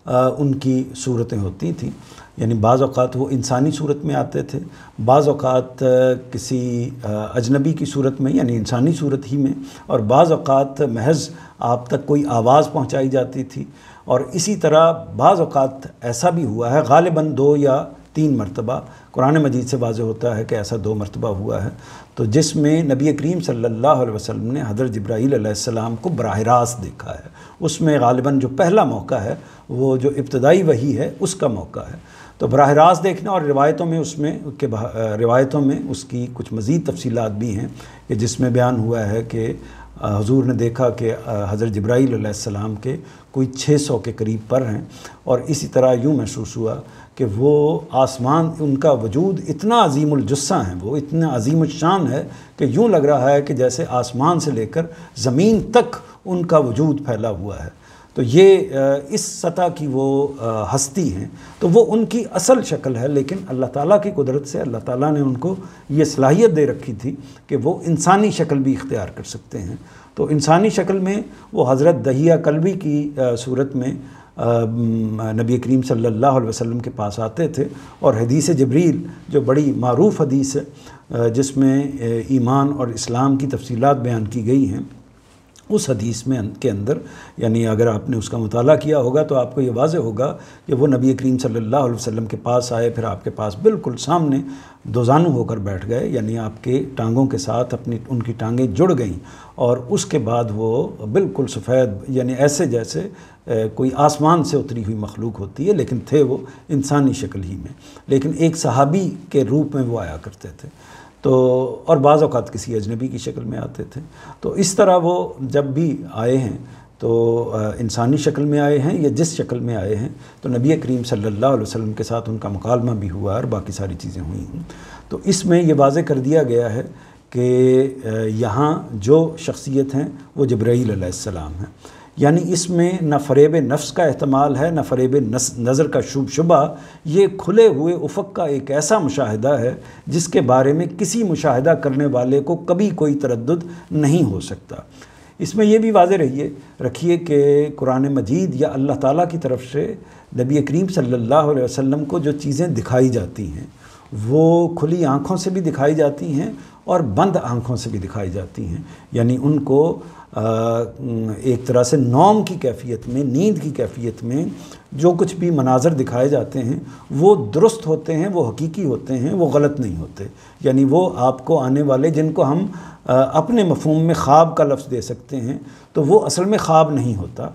ان کی صورتیں ہوتی تھیں۔ یعنی بعض اوقات وہ انسانی صورت میں آتے تھے، بعض اوقات کسی اجنبی کی صورت میں یعنی انسانی صورت ہی میں، اور بعض اوقات محض آپ تک کوئی آواز پہنچائی جاتی تھی، اور اسی طرح بعض اوقات ایسا بھی ہوا ہے غالباً 2 یا 3 مرتبہ، قرآن مجید سے واضح ہوتا ہے کہ ایسا 2 مرتبہ ہوا ہے، تو جس میں نبی کریم صلی اللہ علیہ وسلم نے حضرت جبرائیل علیہ السلام کو براہ راست دیکھا ہے۔ اس میں غالباً جو پہلا موقع ہے وہ جو ابتدائی وحی ہے اس کا موقع ہے۔ تو براہ راست دیکھنا، اور روایتوں میں اس کی کچھ مزید تفصیلات بھی ہیں کہ جس میں بیان ہوا ہے کہ حضور نے دیکھا کہ حضرت جبرائیل علیہ السلام کے کوئی 600 کے قریب پر ہیں، اور اسی طرح یوں محسوس ہوا کہ وہ آسمان، ان کا وجود اتنا عظیم الجثہ ہیں، وہ اتنا عظیم الشان ہے کہ یوں لگ رہا ہے کہ جیسے آسمان سے لے کر زمین تک ان کا وجود پھیلا ہوا ہے۔ تو یہ اس سطح کی وہ ہستی ہیں، تو وہ ان کی اصل شکل ہے، لیکن اللہ تعالیٰ کی قدرت سے اللہ تعالیٰ نے ان کو یہ صلاحیت دے رکھی تھی کہ وہ انسانی شکل بھی اختیار کر سکتے ہیں۔ تو انسانی شکل میں وہ حضرت دحیہ کلبی کی صورت میں نبی کریم صلی اللہ علیہ وسلم کے پاس آتے تھے، اور حدیث جبریل جو بڑی معروف حدیث ہے جس میں ایمان اور اسلام کی تفصیلات بیان کی گئی ہیں، اس حدیث کے اندر یعنی اگر آپ نے اس کا مطالعہ کیا ہوگا تو آپ کو یہ واضح ہوگا کہ وہ نبی کریم صلی اللہ علیہ وسلم کے پاس آئے، پھر آپ کے پاس بالکل سامنے دوزانو ہو کر بیٹھ گئے، یعنی آپ کے ٹانگوں کے ساتھ ان کی ٹانگیں جڑ گئیں، اور اس کے بعد وہ بالکل سفید، یعنی ایسے جیسے کوئی آسمان سے اتری ہوئی مخلوق ہوتی ہے، لیکن تھے وہ انسانی شکل ہی میں، لیکن ایک صحابی کے روپ میں وہ آیا کرتے تھے، تو اور بعض اوقات کسی اجنبی کی شکل میں آتے تھے۔ تو اس طرح وہ جب بھی آئے ہیں تو انسانی شکل میں آئے ہیں یا جس شکل میں آئے ہیں، تو نبی کریم صلی اللہ علیہ وسلم کے ساتھ ان کا مکالمہ بھی ہوا اور باقی ساری چیزیں ہوئی ہیں۔ تو اس میں یہ واضح کر دیا گیا ہے کہ یہاں جو شخصیت ہیں وہ جبرائیل علیہ السلام ہیں، یعنی اس میں نہ فریب نفس کا احتمال ہے، نہ فریب نظر کا شبہ، یہ کھلے ہوئے افق کا ایک ایسا مشاہدہ ہے جس کے بارے میں کسی مشاہدہ کرنے والے کو کبھی کوئی تردد نہیں ہو سکتا۔ اس میں یہ بھی واضح رکھیے کہ قرآن مجید یا اللہ تعالیٰ کی طرف سے نبی کریم صلی اللہ علیہ وسلم کو جو چیزیں دکھائی جاتی ہیں وہ کھلی آنکھوں سے بھی دکھائی جاتی ہیں اور بند آنکھوں سے بھی دکھائی جاتی ہیں، یعنی ان کو ایک طرح سے نوم کی کیفیت میں، نیند کی کیفیت میں جو کچھ بھی مناظر دکھائے جاتے ہیں وہ درست ہوتے ہیں، وہ حقیقی ہوتے ہیں، وہ غلط نہیں ہوتے، یعنی وہ آپ کو آنے والے جن کو ہم اپنے مفہوم میں خواب کا لفظ دے سکتے ہیں، تو وہ اصل میں خواب نہیں ہوتا،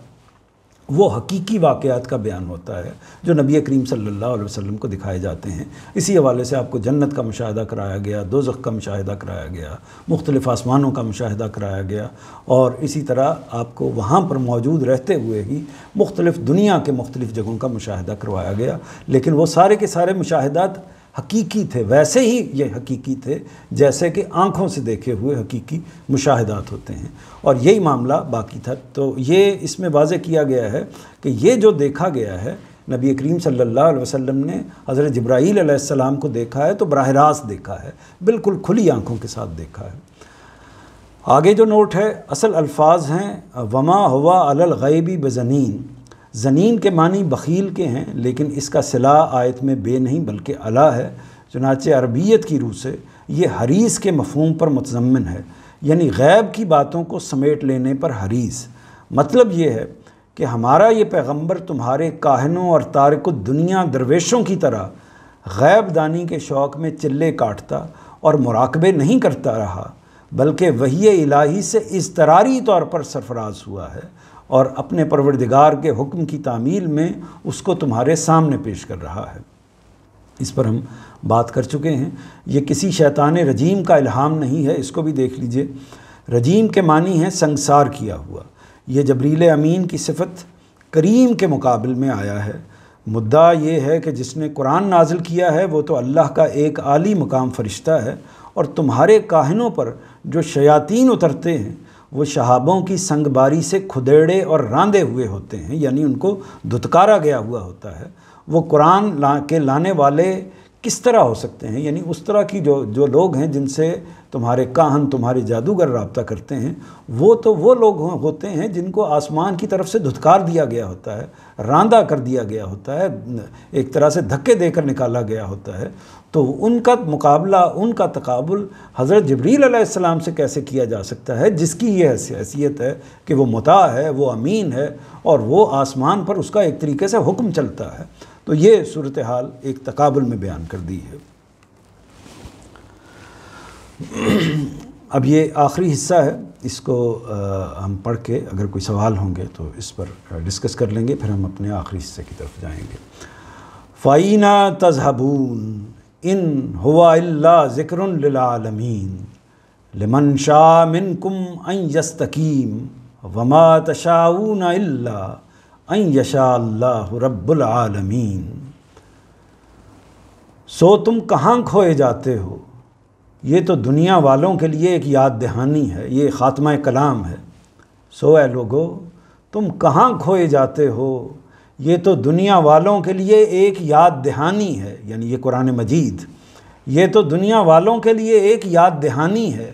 وہ حقیقی واقعات کا بیان ہوتا ہے جو نبی کریم صلی اللہ علیہ وسلم کو دکھائے جاتے ہیں۔ اسی حوالے سے آپ کو جنت کا مشاہدہ کرایا گیا، دوزخ کا مشاہدہ کرایا گیا، مختلف آسمانوں کا مشاہدہ کرایا گیا، اور اسی طرح آپ کو وہاں پر موجود رہتے ہوئے ہی مختلف دنیا کے مختلف جگہوں کا مشاہدہ کروایا گیا، لیکن وہ سارے کے سارے مشاہدات حقیقی تھے، ویسے ہی یہ حقیقی تھے جیسے کہ آنکھوں سے دیکھے ہوئے حقیقی مشاہدات ہوتے ہیں، اور یہی معاملہ باقی تھا۔ تو یہ اس میں واضح کیا گیا ہے کہ یہ جو دیکھا گیا ہے، نبی کریم صلی اللہ علیہ وسلم نے حضرت جبرائیل علیہ السلام کو دیکھا ہے تو براہ راست دیکھا ہے، بالکل کھلی آنکھوں کے ساتھ دیکھا ہے۔ آگے جو نوٹ ہے، اصل الفاظ ہیں وما ہوا علی الغیب بضنین، زنین کے معنی بخیل کے ہیں، لیکن اس کا صلاح آیت میں بے نہیں بلکہ الا ہے۔ چنانچہ عربیت کی روح سے یہ حریص کے مفہوم پر متضمن ہے، یعنی غیب کی باتوں کو سمیٹ لینے پر حریص۔ مطلب یہ ہے کہ ہمارا یہ پیغمبر تمہارے کاہنوں اور تارک الدنیا درویشوں کی طرح غیب دانی کے شوق میں چلے کاٹتا اور مراقبے نہیں کرتا رہا، بلکہ وحی الہی سے اضطراری طور پر سرفراز ہوا ہے اور اپنے پروردگار کے حکم کی تعمیل میں اس کو تمہارے سامنے پیش کر رہا ہے۔ اس پر ہم بات کر چکے ہیں۔ یہ کسی شیطان رجیم کا الہام نہیں ہے، اس کو بھی دیکھ لیجئے۔ رجیم کے معنی ہے سنگسار کیا ہوا۔ یہ جبریل امین کی صفت کریم کے مقابل میں آیا ہے۔ مدعا یہ ہے کہ جس نے قرآن نازل کیا ہے وہ تو اللہ کا ایک عالی مقام فرشتہ ہے، اور تمہارے کاہنوں پر جو شیاطین اترتے ہیں وہ شہابوں کی سنگ باری سے کھدیڑے اور راندے ہوئے ہوتے ہیں، یعنی ان کو دھتکارا گیا ہوا ہوتا ہے۔ وہ قرآن کے لانے والے کس طرح ہو سکتے ہیں؟ یعنی اس طرح کی جو لوگ ہیں جن سے تمہارے کاہن، تمہارے جادوگر رابطہ کرتے ہیں، وہ تو وہ لوگ ہوتے ہیں جن کو آسمان کی طرف سے دھتکار دیا گیا ہوتا ہے، راندہ کر دیا گیا ہوتا ہے، ایک طرح سے دھکے دے کر نکالا گیا ہوتا ہے۔ تو ان کا مقابلہ، ان کا تقابل حضرت جبریل علیہ السلام سے کیسے کیا جا سکتا ہے، جس کی یہ حیثیت ہے کہ وہ مطاع ہے، وہ امین ہے، اور وہ آسمان پر اس کا ایک طریقے سے حکم چلتا ہے۔ تو یہ صورتحال ایک تقابل میں بیان کر دی ہے۔ اب یہ آخری حصہ ہے، اس کو ہم پڑھ کے اگر کوئی سوال ہوں گے تو اس پر ڈسکس کر لیں گے، پھر ہم اپنے آخری حصے کی طرف جائیں گے۔ فَأَيْنَ تَذْهَبُونَ إِنْ هُوَ إِلَّا ذِكْرٌ لِلْعَالَمِينَ لِمَنْ شَاءَ مِنْكُمْ أَنْ يَسْتَقِيمَ وَمَا تَشَاءُونَ إِلَّا أَنْ يَشَاءَ اللَّهُ رَبُّ الْعَالَمِينَ۔ سو تم کہاں کھوئے جاتے ہو؟ یہ تو دنیا والوں کے لیے ایک یاد دہانی ہے، یہ خاتمہ کلام ہے۔ سو اے لوگو تم کہاں کھوئے جاتے ہو، یہ تو دنیا والوں کے لیے ایک یاد دہانی ہے، یعنی یہ قرآن مجید، یہ تو دنیا والوں کے لیے ایک یاد دہانی ہے،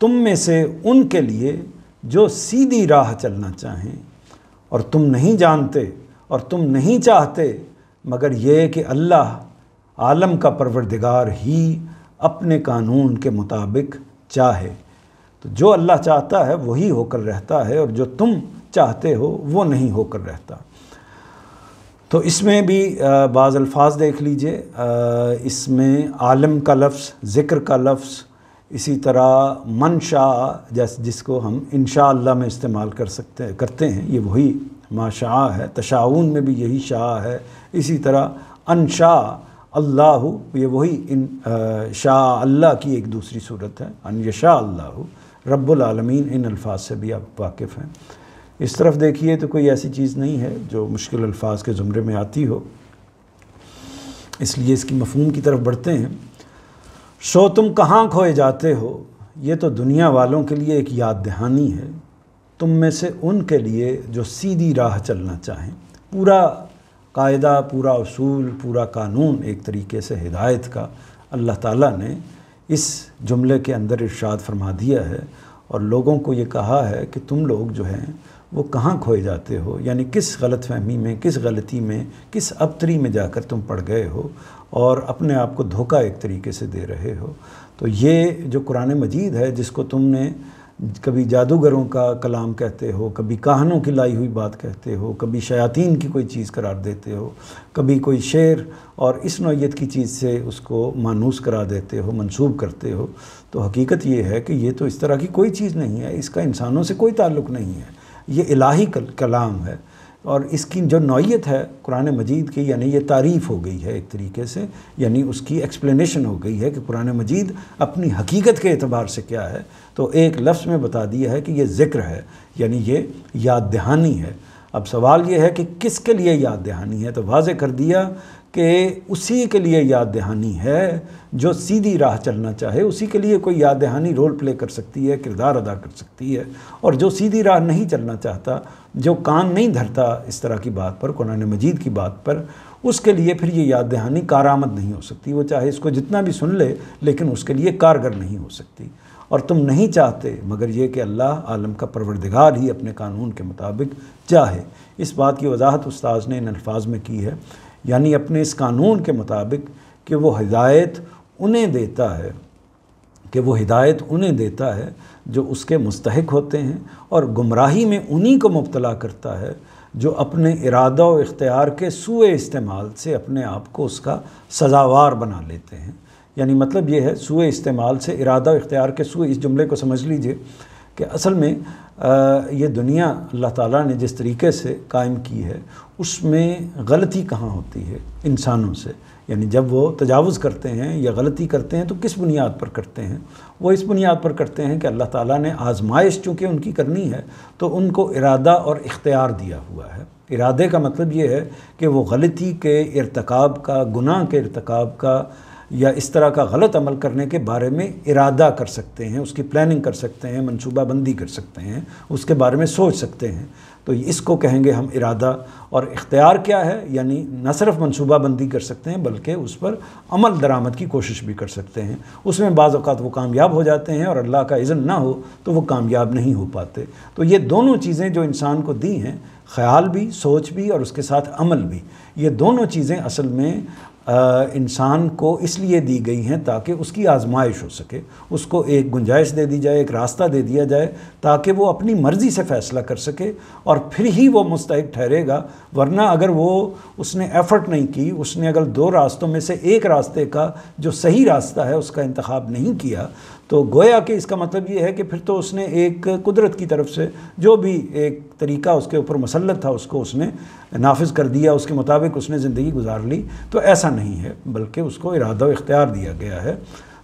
تم میں سے ان کے لیے جو سیدھی راہ چلنا چاہیں، اور تم نہیں جانتے اور تم نہیں چاہتے مگر یہ کہ اللہ عالم کا پروردگار ہی اپنے قانون کے مطابق چاہے۔ تو جو اللہ چاہتا ہے وہی ہو کر رہتا ہے، اور جو تم چاہتے ہو وہ نہیں ہو کر رہتا۔ تو اس میں بھی بعض الفاظ دیکھ لیجئے، اس میں عالم کا لفظ، ذکر کا لفظ، اسی طرح منشاء جس کو ہم انشاءاللہ میں استعمال کرتے ہیں، یہ وہی ما شاء ہے۔ تشاؤن میں بھی یہی شاء ہے۔ اسی طرح انشاء اللہ، یہ وہی شاء اللہ کی ایک دوسری صورت ہے، ان یشاء اللہ رب العالمین۔ ان الفاظ سے بھی آپ واقف ہیں۔ اس طرف دیکھیے تو کوئی ایسی چیز نہیں ہے جو مشکل الفاظ کے زمرے میں آتی ہو، اس لیے اس کی مفہوم کی طرف بڑھتے ہیں۔ سو تم کہاں کھوئے جاتے ہو، یہ تو دنیا والوں کے لیے ایک یاد دہانی ہے، تم میں سے ان کے لیے جو سیدھی راہ چلنا چاہیں۔ پورا قاعدہ، پورا اصول، پورا قانون ایک طریقے سے ہدایت کا اللہ تعالیٰ نے اس جملے کے اندر ارشاد فرما دیا ہے، اور لوگوں کو یہ کہا ہے کہ تم لوگ جو ہیں وہ کہاں کھوئے جاتے ہو، یعنی کس غلط فہمی میں، کس غلطی میں، کس ابتری میں جا کر تم پڑ گئے ہو اور اپنے آپ کو دھوکہ ایک طریقے سے دے رہے ہو۔ تو یہ جو قرآن مجید ہے، جس کو تم نے کبھی جادوگروں کا کلام کہتے ہو، کبھی کاہنوں کی لائی ہوئی بات کہتے ہو، کبھی شیاطین کی کوئی چیز قرار دیتے ہو، کبھی کوئی شعر اور اس نوعیت کی چیز سے اس کو مانوس قرار دیتے ہو، منسوب کرتے ہو، تو حقیقت یہ ہے کہ یہ تو اس طرح کی کوئی چیز نہیں ہے، اس کا انسانوں سے کوئی تعلق نہیں ہے، یہ الہی کلام ہے۔ اور اس کی جو نوعیت ہے قرآن مجید کی، یعنی یہ تعریف ہو گئی ہے ایک طریقے سے، یعنی اس کی ایکسپلینیشن ہو گئی ہے کہ قرآن مجید اپنی حقیقت کے اعتبار سے کیا ہے، تو ایک لفظ میں بتا دیا ہے کہ یہ ذکر ہے، یعنی یہ یاد دہانی ہے۔ اب سوال یہ ہے کہ کس کے لیے یاد دہانی ہے، تو واضح کر دیا کہ اسی کے لیے یاد دہانی ہے جو سیدھی راہ چلنا چاہے، اسی کے لیے کوئی یاد دہانی رول پلے کر سکتی ہے، کردار ادا کر سکتی ہے، اور جو سیدھی راہ نہیں چلنا چاہتا، جو کان نہیں دھرتا اس طرح کی بات پر، قرآن مجید کی بات پر، اس کے لیے پھر یہ یاد دہانی کارآمد نہیں ہو سکتی۔ وہ چاہے اس کو جتنا بھی سن لے لیکن اس کے لیے کارگر نہیں ہو سکتی۔ اور تم نہیں چاہتے مگر یہ کہ اللہ عالم کا پروردگار ہی اپنے قانون کے مطابق چاہے۔ اس بات کی وضاحت استاذ نے ان الفاظ میں کی ہے، یعنی اپنے اس قانون کے مطابق کہ وہ ہدایت انہیں دیتا ہے جو اس کے مستحق ہوتے ہیں، اور گمراہی میں انہی کو مبتلا کرتا ہے جو اپنے ارادہ و اختیار کے سوء استعمال سے اپنے آپ کو اس کا سزاوار بنا لیتے ہیں۔ یعنی مطلب یہ ہے سوء استعمال سے ارادہ و اختیار کے سوء، اس جملے کو سمجھ لیجئے کہ اصل میں یہ دنیا اللہ تعالیٰ نے جس طریقے سے قائم کی ہے اس میں غلطی کہاں ہوتی ہے انسانوں سے، یعنی جب وہ تجاوز کرتے ہیں یا غلطی کرتے ہیں تو کس بنیاد پر کرتے ہیں؟ وہ اس بنیاد پر کرتے ہیں کہ اللہ تعالیٰ نے آزمائش چونکہ ان کی کرنی ہے تو ان کو ارادہ اور اختیار دیا ہوا ہے۔ ارادے کا مطلب یہ ہے کہ وہ غلطی کے ارتکاب کا، گناہ کے ارتکاب کا یا اس طرح کا غلط عمل کرنے کے بارے میں ارادہ کر سکتے ہیں، اس کی پلاننگ کر سکتے ہیں، منصوبہ بندی کر سکتے ہیں، اس کے بارے میں سوچ سکتے ہیں، تو اس کو کہیں گے ہم ارادہ۔ اور اختیار کیا ہے؟ یعنی نہ صرف منصوبہ بندی کر سکتے ہیں بلکہ اس پر عمل درآمد کی کوشش بھی کر سکتے ہیں۔ اس میں بعض اوقات وہ کامیاب ہو جاتے ہیں اور اللہ کا اذن نہ ہو تو وہ کامیاب نہیں ہو پاتے۔ تو یہ دونوں چیزیں جو انسان کو دی ہیں، خیال بھی، سوچ بھی، اور اس کے ساتھ عمل بھی، یہ دونوں چیزیں اصل میں انسان کو اس لیے دی گئی ہیں تاکہ اس کی آزمائش ہو سکے، اس کو ایک گنجائش دے دی جائے، ایک راستہ دے دیا جائے تاکہ وہ اپنی مرضی سے فیصلہ کر سکے اور پھر ہی وہ مستحق ٹھہرے گا۔ ورنہ اگر اس نے ایفرٹ نہیں کی، اس نے اگر دو راستوں میں سے ایک راستے کا جو صحیح راستہ ہے اس کا انتخاب نہیں کیا، تو گویا کہ اس کا مطلب یہ ہے کہ پھر تو اس نے ایک قدرت کی طرف سے جو بھی ایک طریقہ اس کے اوپر مسلط تھا اس کو اس نے نافذ کر دیا، اس کے مطابق اس نے زندگی گزار لی۔ تو ایسا نہیں ہے، بلکہ اس کو ارادہ و اختیار دیا گیا ہے۔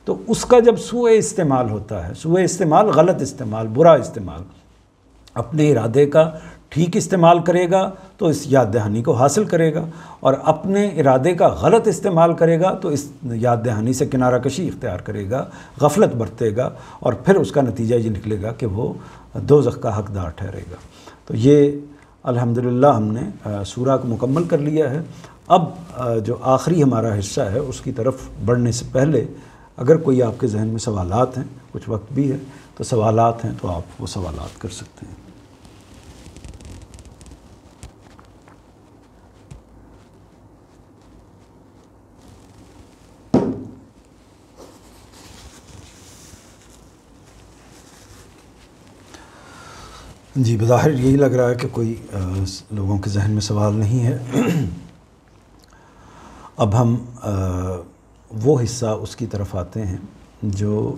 تو اس کا جب سوء استعمال ہوتا ہے، سوء استعمال، غلط استعمال، برا استعمال، اپنے ارادے کا ٹھیک استعمال کرے گا تو اس یاد دہانی کو حاصل کرے گا، اور اپنے ارادے کا غلط استعمال کرے گا تو اس یاد دہانی سے کنارہ کشی اختیار کرے گا، غفلت برتے گا، اور پھر اس کا نتیجہ یہ نکلے گا کہ وہ دوزخ کا حقدار ٹھہرے گا۔ تو یہ الحمدللہ ہم نے سورہ کو مکمل کر لیا ہے۔ اب جو آخری ہمارا حصہ ہے اس کی طرف بڑھنے سے پہلے اگر کوئی آپ کے ذہن میں سوالات ہیں، کچھ وقت بھی ہے تو سوالات ہیں تو آپ وہ سوالات کر سکتے ہیں۔ جی، بظاہر یہی لگ رہا ہے کہ کوئی لوگوں کے ذہن میں سوال نہیں ہے۔ اب ہم وہ حصہ اس کی طرف آتے ہیں جو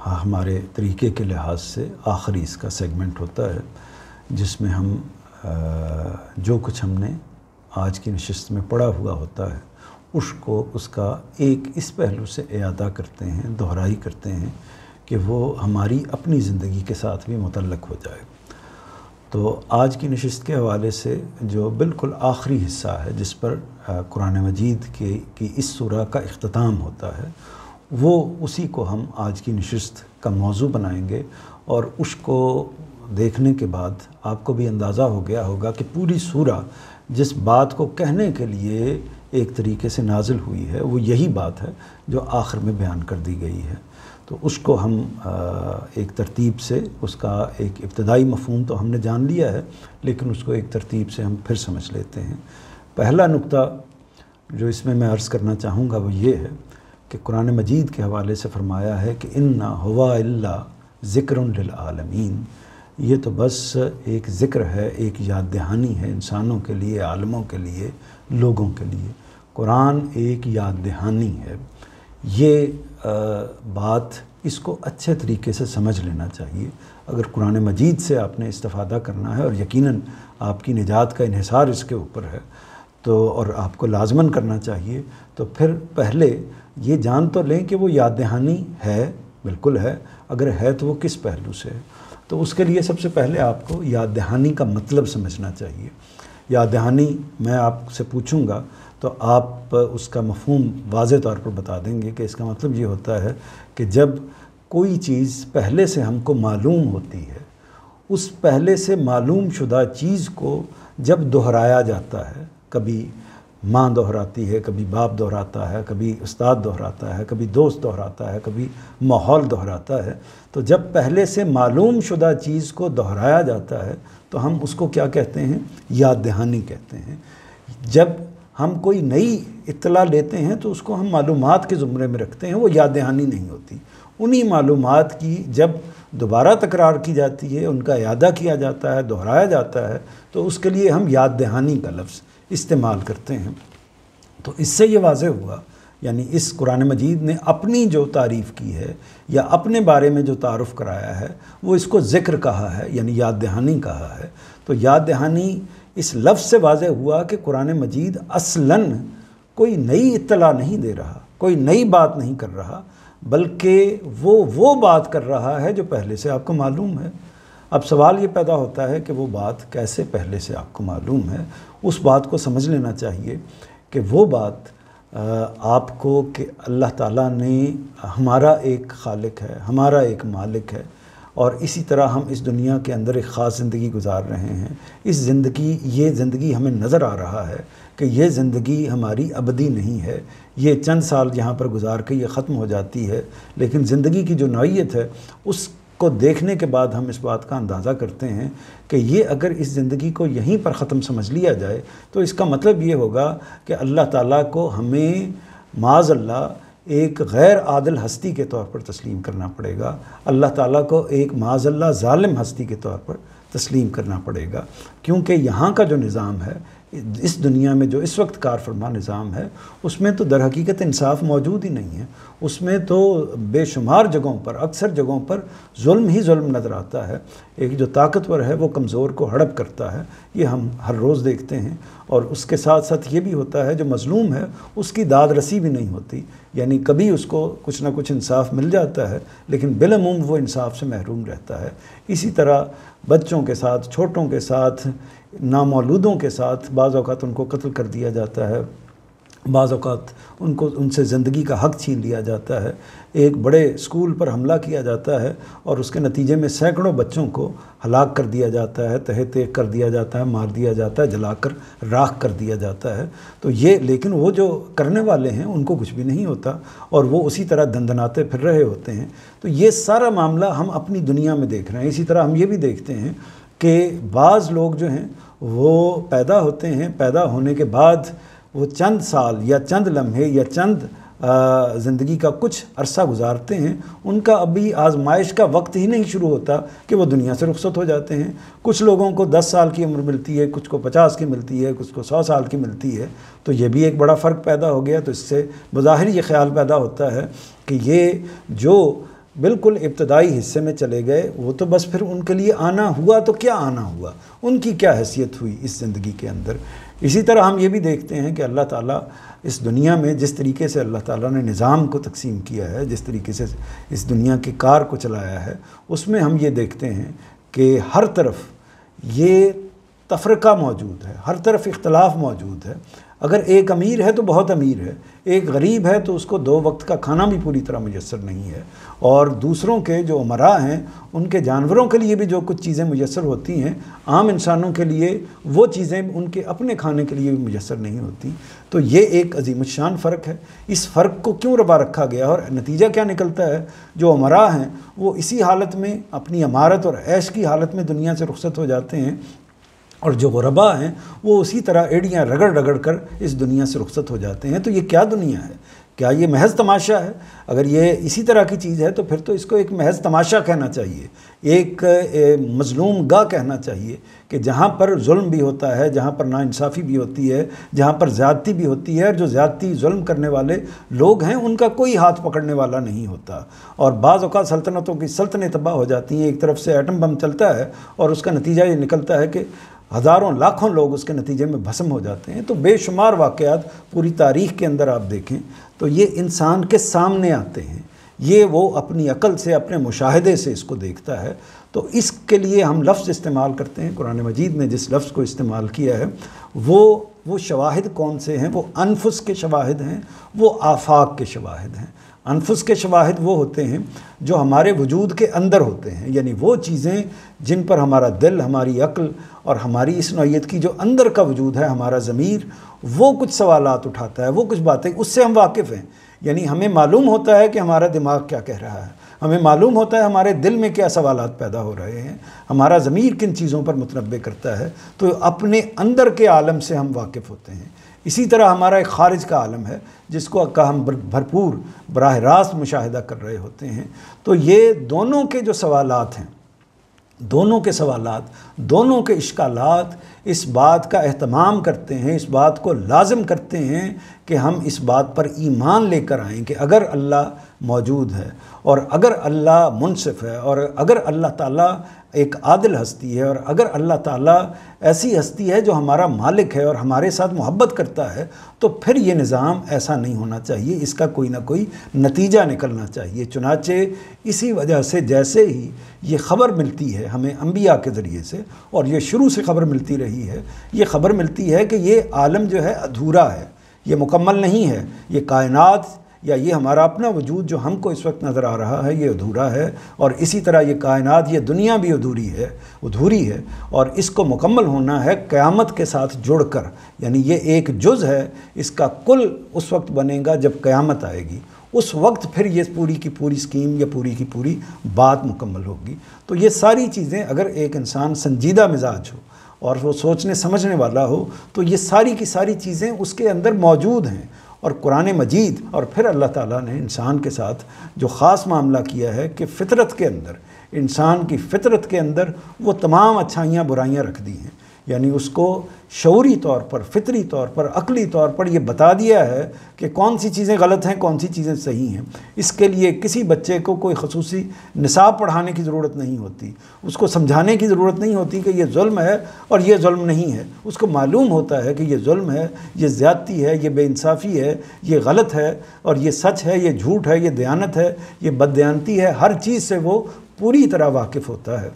ہمارے طریقے کے لحاظ سے آخری اس کا سیگمنٹ ہوتا ہے، جس میں ہم جو کچھ ہم نے آج کی نشست میں پڑھا ہوا ہوتا ہے اس کا ایک اس پہلو سے اعادہ کرتے ہیں، دہرائی کرتے ہیں کہ وہ ہماری اپنی زندگی کے ساتھ بھی متعلق ہو جائے۔ تو آج کی نشست کے حوالے سے جو بالکل آخری حصہ ہے جس پر قرآن مجید کی اس سورہ کا اختتام ہوتا ہے، وہ اسی کو ہم آج کی نشست کا موضوع بنائیں گے، اور اس کو دیکھنے کے بعد آپ کو بھی اندازہ ہو گیا ہوگا کہ پوری سورہ جس بات کو کہنے کے لیے ایک طریقے سے نازل ہوئی ہے وہ یہی بات ہے جو آخر میں بیان کر دی گئی ہے۔ تو اس کو ہم ایک ترتیب سے، اس کا ایک ابتدائی مفہوم تو ہم نے جان لیا ہے، لیکن اس کو ایک ترتیب سے ہم پھر سمجھ لیتے ہیں۔ پہلا نقطہ جو اس میں عرض کرنا چاہوں گا وہ یہ ہے کہ قرآن مجید کے حوالے سے فرمایا ہے کہ اِنَّا هُوَ إِلَّا ذِكْرٌ لِلْعَالَمِينَ، یہ تو بس ایک ذکر ہے، ایک یاد دہانی ہے انسانوں کے لیے، عالموں کے لیے، لوگوں کے لیے۔ قرآن ایک یاد دہانی ہے۔ یہ بات اس کو اچھے طریقے سے سمجھ لینا چاہیے۔ اگر قرآن مجید سے آپ نے استفادہ کرنا ہے، اور یقیناً آپ کی نجات کا انحصار اس کے اوپر ہے، تو اور آپ کو لازماً کرنا چاہیے، تو پھر پہلے یہ جان تو لیں کہ وہ یاد دہانی ہے، بالکل ہے، اگر ہے تو وہ کس پہلو سے ہے۔ تو اس کے لیے سب سے پہلے آپ کو یاد دہانی کا مطلب سمجھنا چاہیے۔ یاد دہانی میں آپ سے پوچھوں گا تو آپ اس کا مفہوم واضح طور پر بتا دیں گے کہ اس کا مطلب یہ ہوتا ہے کہ جب کوئی چیز پہلے سے ہم کو معلوم ہوتی ہے، اس پہلے سے معلوم شدہ چیز کو جب دہرایا جاتا ہے، کبھی ماں دہراتی ہے، کبھی باپ دہراتا ہے، کبھی استاد دہراتا ہے، کبھی دوست دہراتا ہے، کبھی ماحول دہراتا ہے۔ تو جب پہلے سے معلوم شدہ چیز کو دہرایا جاتا ہے تو ہم اس کو کیا کہتے ہیں؟ یاد دہانی کہتے ہیں۔ جب ہم کوئی نئی اطلاع لیتے ہیں تو اس کو ہم معلومات کے زمرے میں رکھتے ہیں، وہ یاد دہانی نہیں ہوتی۔ انہی معلومات کی جب دوبارہ تکرار کی جاتی ہے، ان کا اعادہ کیا جاتا ہے، دہرایا جاتا ہے، تو اس کے لیے ہم یاد دہانی کا لفظ استعمال کرتے ہیں۔ تو اس سے یہ واضح ہوا، یعنی اس قرآن مجید نے اپنی جو تعریف کی ہے یا اپنے بارے میں جو تعارف کرایا ہے وہ اس کو ذکر کہا ہے، یعنی یاد دہانی کہا ہے۔ تو یاد دہانی اس لفظ سے واضح ہوا کہ قرآن مجید اصلاً کوئی نئی اطلاع نہیں دے رہا، کوئی نئی بات نہیں کر رہا، بلکہ وہ بات کر رہا ہے جو پہلے سے آپ کو معلوم ہے۔ اب سوال یہ پیدا ہوتا ہے کہ وہ بات کیسے پہلے سے آپ کو معلوم ہے؟ اس بات کو سمجھ لینا چاہیے کہ وہ بات آپ کو کہ اللہ تعالیٰ نے ہمارا ایک خالق ہے، ہمارا ایک مالک ہے، اور اسی طرح ہم اس دنیا کے اندر ایک خاص زندگی گزار رہے ہیں۔ یہ زندگی ہمیں نظر آ رہا ہے کہ یہ زندگی ہماری ابدی نہیں ہے، یہ چند سال یہاں پر گزار کے یہ ختم ہو جاتی ہے، لیکن زندگی کی جو نوعیت ہے اس کو دیکھنے کے بعد ہم اس بات کا اندازہ کرتے ہیں کہ یہ اگر اس زندگی کو یہیں پر ختم سمجھ لیا جائے تو اس کا مطلب یہ ہوگا کہ اللہ تعالیٰ کو ہمیں معاذ اللہ ایک غیر عادل ہستی کے طور پر تسلیم کرنا پڑے گا، اللہ تعالیٰ کو ایک معاذ اللہ ظالم ہستی کے طور پر تسلیم کرنا پڑے گا، کیونکہ یہاں کا جو نظام ہے، اس دنیا میں جو اس وقت کار فرما نظام ہے، اس میں تو در حقیقت انصاف موجود ہی نہیں ہے۔ اس میں تو بے شمار جگہوں پر، اکثر جگہوں پر ظلم ہی ظلم نظر آتا ہے۔ ایک جو طاقتور ہے وہ کمزور کو ہڑپ کرتا ہے، یہ ہم ہر روز دیکھتے ہیں، اور اس کے ساتھ ساتھ یہ بھی ہوتا ہے جو مظلوم ہے اس کی داد رسی بھی نہیں ہوتی، یعنی کبھی اس کو کچھ نہ کچھ انصاف مل جاتا ہے لیکن بالعموم وہ انصاف سے محروم رہتا ہے۔ اسی طرح بچوں کے ساتھ، چھوٹوں کے ساتھ، نامولودوں کے ساتھ بعض اوقات ان کو قتل کر دیا جاتا ہے، بعض اوقات ان سے زندگی کا حق چھین لیا جاتا ہے۔ ایک بڑے اسکول پر حملہ کیا جاتا ہے اور اس کے نتیجے میں سینکڑوں بچوں کو ہلاک کر دیا جاتا ہے، تہہ تیغ کر دیا جاتا ہے، مار دیا جاتا ہے، جلا کر راکھ کر دیا جاتا ہے۔ تو یہ لیکن وہ جو کرنے والے ہیں ان کو کچھ بھی نہیں ہوتا اور وہ اسی طرح دندناتے پھر رہے ہوتے ہیں۔ تو یہ سارا معاملہ ہم اپنی دنیا میں دیکھ رہے ہیں۔ اسی طرح ہم یہ بھی دیکھتے ہیں کہ بعض لوگ جو ہیں وہ پیدا ہوتے ہیں، پیدا ہونے کے بعد وہ چند سال یا چند لمحے یا چند زندگی کا کچھ عرصہ گزارتے ہیں، ان کا ابھی آزمائش کا وقت ہی نہیں شروع ہوتا کہ وہ دنیا سے رخصت ہو جاتے ہیں۔ کچھ لوگوں کو 10 سال کی عمر ملتی ہے، کچھ کو 50 کی ملتی ہے، کچھ کو 100 سال کی ملتی ہے۔ تو یہ بھی ایک بڑا فرق پیدا ہو گیا۔ تو اس سے بظاہر یہ خیال پیدا ہوتا ہے کہ یہ جو بالکل ابتدائی حصے میں چلے گئے وہ تو بس پھر ان کے لیے آنا ہوا تو کیا آنا ہوا، ان کی کیا حیثیت ہوئی اس زندگی کے اندر۔ اسی طرح ہم یہ بھی دیکھتے ہیں کہ اللہ تعالیٰ اس دنیا میں جس طریقے سے اللہ تعالیٰ نے نظام کو تقسیم کیا ہے، جس طریقے سے اس دنیا کی کار کو چلایا ہے، اس میں ہم یہ دیکھتے ہیں کہ ہر طرف یہ تفرقہ موجود ہے، ہر طرف اختلاف موجود ہے۔ اگر ایک امیر ہے تو بہت امیر ہے، ایک غریب ہے تو اس کو 2 وقت کا کھانا بھی پوری طرح میسر نہیں ہے، اور دوسروں کے جو امراء ہیں ان کے جانوروں کے لیے بھی جو کچھ چیزیں میسر ہوتی ہیں، عام انسانوں کے لیے وہ چیزیں ان کے اپنے کھانے کے لیے بھی میسر نہیں ہوتی۔ تو یہ ایک عظیم الشان فرق ہے۔ اس فرق کو کیوں روا رکھا گیا اور نتیجہ کیا نکلتا ہے؟ جو امراء ہیں وہ اسی حالت میں، اپنی امارت اور عیش کی حالت میں دنیا سے رخصت ہو جاتے ہیں، اور جو غرباء ہیں وہ اسی طرح ایڑیاں رگڑ رگڑ کر اس دنیا سے رخصت ہو جاتے ہیں۔ تو یہ کیا دنیا ہے؟ کیا یہ محض تماشا ہے؟ اگر یہ اسی طرح کی چیز ہے تو پھر تو اس کو ایک محض تماشا کہنا چاہیے، ایک مظلوم گاہ کہنا چاہیے، کہ جہاں پر ظلم بھی ہوتا ہے، جہاں پر ناانصافی بھی ہوتی ہے، جہاں پر زیادتی بھی ہوتی ہے، اور جو زیادتی ظلم کرنے والے لوگ ہیں ان کا کوئی ہاتھ پکڑنے والا نہیں ہوتا۔ اور بعض اوقات سلطنتوں کی سلطنتیں تباہ ہو جاتی ہیں، ایک طرف سے ایٹم بم چلتا ہے اور اس کا نتیجہ یہ نکلتا ہے کہ ہزاروں لاکھوں لوگ اس کے نتیجے میں بھسم ہو جاتے ہیں۔ تو بے شمار واقعات پوری تاریخ کے اندر آپ دیکھیں تو یہ انسان کے سامنے آتے ہیں، یہ وہ اپنی عقل سے، اپنے مشاہدے سے اس کو دیکھتا ہے۔ تو اس کے لیے ہم لفظ استعمال کرتے ہیں، قرآن مجید نے جس لفظ کو استعمال کیا ہے وہ شواہد کون سے ہیں؟ وہ انفس کے شواہد ہیں، وہ آفاق کے شواہد ہیں۔ انفس کے شواہد وہ ہوتے ہیں جو ہمارے وجود کے اندر ہوتے ہیں، یعنی وہ چیزیں جن پر ہمارا دل، ہماری عقل اور ہماری اس نوعیت کی جو اندر کا وجود ہے، ہمارا ضمیر، وہ کچھ سوالات اٹھاتا ہے، وہ کچھ باتیں، اس سے ہم واقف ہیں. یعنی ہمیں معلوم ہوتا ہے کہ ہمارا دماغ کیا کہہ رہا ہے، ہمیں معلوم ہوتا ہے ہمارے دل میں کیا سوالات پیدا ہو رہے ہیں، ہمارا ضمیر کن چیزوں پر متنبع کرتا ہے. تو اپنے اندر کے عالم سے ہم واقف ہوتے ہیں. اسی طرح ہمارا ایک خارج کا عالم ہے جس کو ہم بھرپور براہ راست مشاہدہ کر رہے ہوتے ہیں. تو یہ دونوں کے جو سوالات ہیں، دونوں کے سوالات، دونوں کے اشکالات اس بات کا اہتمام کرتے ہیں، اس بات کو لازم کرتے ہیں کہ ہم اس بات پر ایمان لے کر آئیں کہ اگر اللہ موجود ہے، اور اگر اللہ منصف ہے، اور اگر اللہ تعالیٰ ایک عادل ہستی ہے، اور اگر اللہ تعالیٰ ایسی ہستی ہے جو ہمارا مالک ہے اور ہمارے ساتھ محبت کرتا ہے، تو پھر یہ نظام ایسا نہیں ہونا چاہیے، اس کا کوئی نہ کوئی نتیجہ نکلنا چاہیے. چنانچہ اسی وجہ سے جیسے ہی یہ خبر ملتی ہے ہمیں انبیاء کے ذریعے سے، اور یہ شروع سے خبر ملتی رہی ہے، یہ خبر ملتی ہے کہ یہ عالم جو ہے ادھورا ہے، یہ مکمل نہیں ہے، یہ کائنات یا یہ ہمارا اپنا وجود جو ہم کو اس وقت نظر آ رہا ہے یہ ادھورا ہے، اور اسی طرح یہ کائنات، یہ دنیا بھی ادھوری ہے، اور اس کو مکمل ہونا ہے قیامت کے ساتھ جڑ کر. یعنی یہ ایک جز ہے، اس کا کل اس وقت بنے گا جب قیامت آئے گی، اس وقت پھر یہ پوری کی پوری اسکیم یا پوری کی پوری بات مکمل ہوگی. تو یہ ساری چیزیں اگر ایک انسان سنجیدہ مزاج ہو اور وہ سوچنے سمجھنے والا ہو تو یہ ساری کی ساری چیزیں اس کے اندر موجود ہیں. اور قرآن مجید اور پھر اللہ تعالیٰ نے انسان کے ساتھ جو خاص معاملہ کیا ہے کہ فطرت کے اندر، انسان کی فطرت کے اندر وہ تمام اچھائیاں برائیاں رکھ دی ہیں. یعنی اس کو شعوری طور پر، فطری طور پر، عقلی طور پر یہ بتا دیا ہے کہ کون سی چیزیں غلط ہیں، کون سی چیزیں صحیح ہیں. اس کے لیے کسی بچے کو کوئی خصوصی نصاب پڑھانے کی ضرورت نہیں ہوتی، اس کو سمجھانے کی ضرورت نہیں ہوتی کہ یہ ظلم ہے اور یہ ظلم نہیں ہے. اس کو معلوم ہوتا ہے کہ یہ ظلم ہے، یہ زیادتی ہے، یہ بے انصافی ہے، یہ غلط ہے، اور یہ سچ ہے، یہ جھوٹ ہے، یہ دیانت ہے، یہ بددیانتی ہے. ہر چیز سے وہ پوری طرح واقف ہوتا ہے.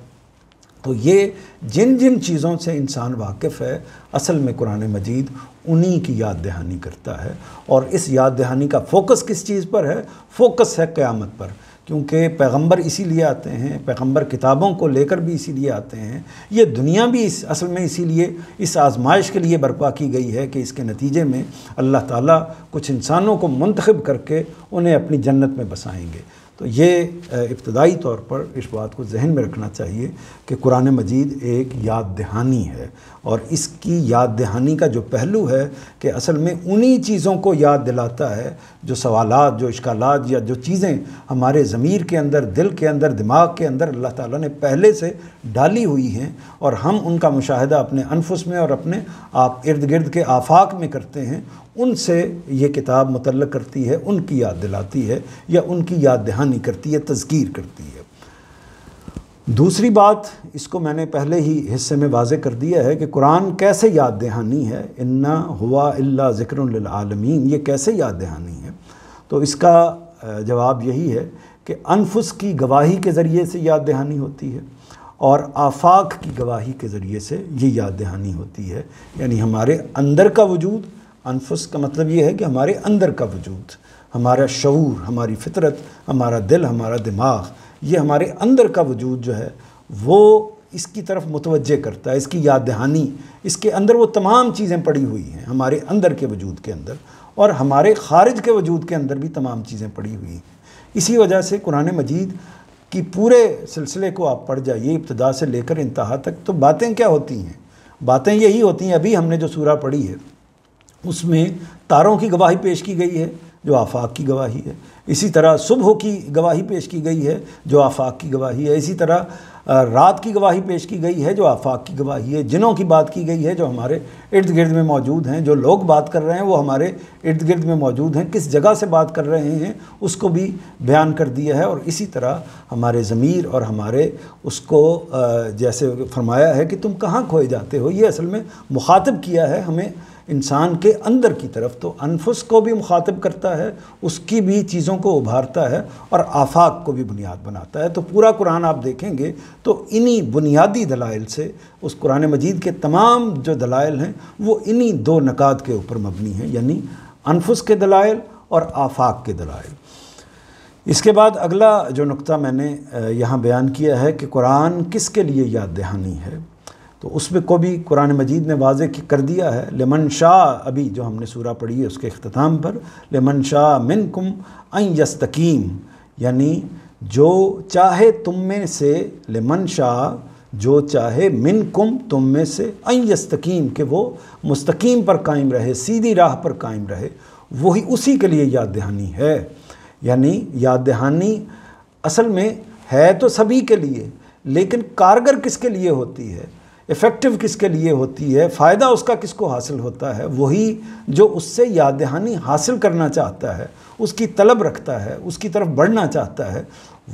تو یہ جن جن چیزوں سے انسان واقف ہے، اصل میں قرآن مجید انہی کی یاد دہانی کرتا ہے. اور اس یاد دہانی کا فوکس کس چیز پر ہے؟ فوکس ہے قیامت پر. کیونکہ پیغمبر اسی لیے آتے ہیں، پیغمبر کتابوں کو لے کر بھی اسی لیے آتے ہیں. یہ دنیا بھی اصل میں اسی لیے اس آزمائش کے لیے برپا کی گئی ہے کہ اس کے نتیجے میں اللہ تعالیٰ کچھ انسانوں کو منتخب کر کے انہیں اپنی جنت میں بسائیں گے. تو یہ ابتدائی طور پر اس بات کو ذہن میں رکھنا چاہیے کہ قرآن مجید ایک یاد دہانی ہے، اور اس کی یاد دہانی کا جو پہلو ہے کہ اصل میں انہی چیزوں کو یاد دلاتا ہے جو سوالات، جو اشکالات، یا جو چیزیں ہمارے ضمیر کے اندر، دل کے اندر، دماغ کے اندر اللہ تعالیٰ نے پہلے سے ڈالی ہوئی ہیں، اور ہم ان کا مشاہدہ اپنے انفس میں اور اپنے ارد گرد کے آفاق میں کرتے ہیں. ان سے یہ کتاب متعلق کرتی ہے، ان کی یاد دلاتی ہے، یا ان کی یاد دہانی کرتی ہے، تذکیر کرتی ہے. دوسری بات، اس کو میں نے پہلے ہی حصے میں واضح کر دیا ہے کہ قرآن کیسے یاد دہانی ہے. انا ہوا الا ذکر للعالمین، یہ کیسے یاد دہانی ہے؟ تو اس کا جواب یہی ہے کہ انفس کی گواہی کے ذریعے سے یاد دہانی ہوتی ہے، اور آفاق کی گواہی کے ذریعے سے یہ یاد دہانی ہوتی ہے. یعنی ہمارے اندر کا وجود، انفس کا مطلب یہ ہے کہ ہمارے اندر کا وجود، ہمارا شعور، ہماری فطرت، ہمارا دل، ہمارا دماغ، یہ ہمارے اندر کا وجود جو ہے وہ اس کی طرف متوجہ کرتا ہے، اس کی یاد دہانی، اس کے اندر وہ تمام چیزیں پڑی ہوئی ہیں، ہمارے اندر کے وجود کے اندر، اور ہمارے خارج کے وجود کے اندر بھی تمام چیزیں پڑی ہوئی ہیں. اسی وجہ سے قرآن مجید کی پورے سلسلے کو آپ پڑھ جائیے ابتدا سے لے کر انتہا تک، تو باتیں کیا ہوتی ہیں؟ باتیں یہی ہوتی ہیں. ابھی ہم نے جو سورہ پڑھی ہے اس میں تاروں کی گواہی پیش کی گئی ہے جو آفاق کی گواہی ہے. اسی طرح صبح کی گواہی پیش کی گئی ہے جو آفاق کی گواہی ہے. اسی طرح رات کی گواہی پیش کی گئی ہے جو آفاق کی گواہی ہے. جنوں کی بات کی گئی ہے جو ہمارے ارد گرد میں موجود ہیں. جو لوگ بات کر رہے ہیں وہ ہمارے ارد گرد میں موجود ہیں. کس جگہ سے بات کر رہے ہیں اس کو بھی بیان کر دیا ہے. اور اسی طرح ہمارے ضمیر اور ہمارے اس کو جیسے فرمایا ہے کہ تم کہاں کھوئے جاتے ہو، یہ اصل میں مخاطب کیا ہے ہمیں انسان کے اندر کی طرف. تو انفس کو بھی مخاطب کرتا ہے، اس کی بھی چیزوں کو ابھارتا ہے، اور آفاق کو بھی بنیاد بناتا ہے. تو پورا قرآن آپ دیکھیں گے تو انہی بنیادی دلائل سے، اس قرآن مجید کے تمام جو دلائل ہیں وہ انہی دو نکات کے اوپر مبنی ہیں، یعنی انفس کے دلائل اور آفاق کے دلائل. اس کے بعد اگلا جو نقطہ میں نے یہاں بیان کیا ہے کہ قرآن کس کے لیے یاد دہانی ہے، تو اس میں کو بھی قرآن مجید نے واضح کر دیا ہے، لمن شاء، ابھی جو ہم نے سورہ پڑھی ہے اس کے اختتام پر، لمن شاء منکم ان یستقیم، یعنی جو چاہے تم میں سے، لمن شاء جو چاہے، منکم تم میں سے، ان یستقیم کہ وہ مستقیم پر قائم رہے، سیدھی راہ پر قائم رہے، وہی اسی کے لیے یاد دہانی ہے۔ یعنی یاد دہانی اصل میں ہے تو سبھی کے لیے، لیکن کارگر کس کے لیے ہوتی ہے، افیکٹو کس کے لیے ہوتی ہے، فائدہ اس کا کس کو حاصل ہوتا ہے، وہی جو اس سے یاد دہانی حاصل کرنا چاہتا ہے، اس کی طلب رکھتا ہے، اس کی طرف بڑھنا چاہتا ہے۔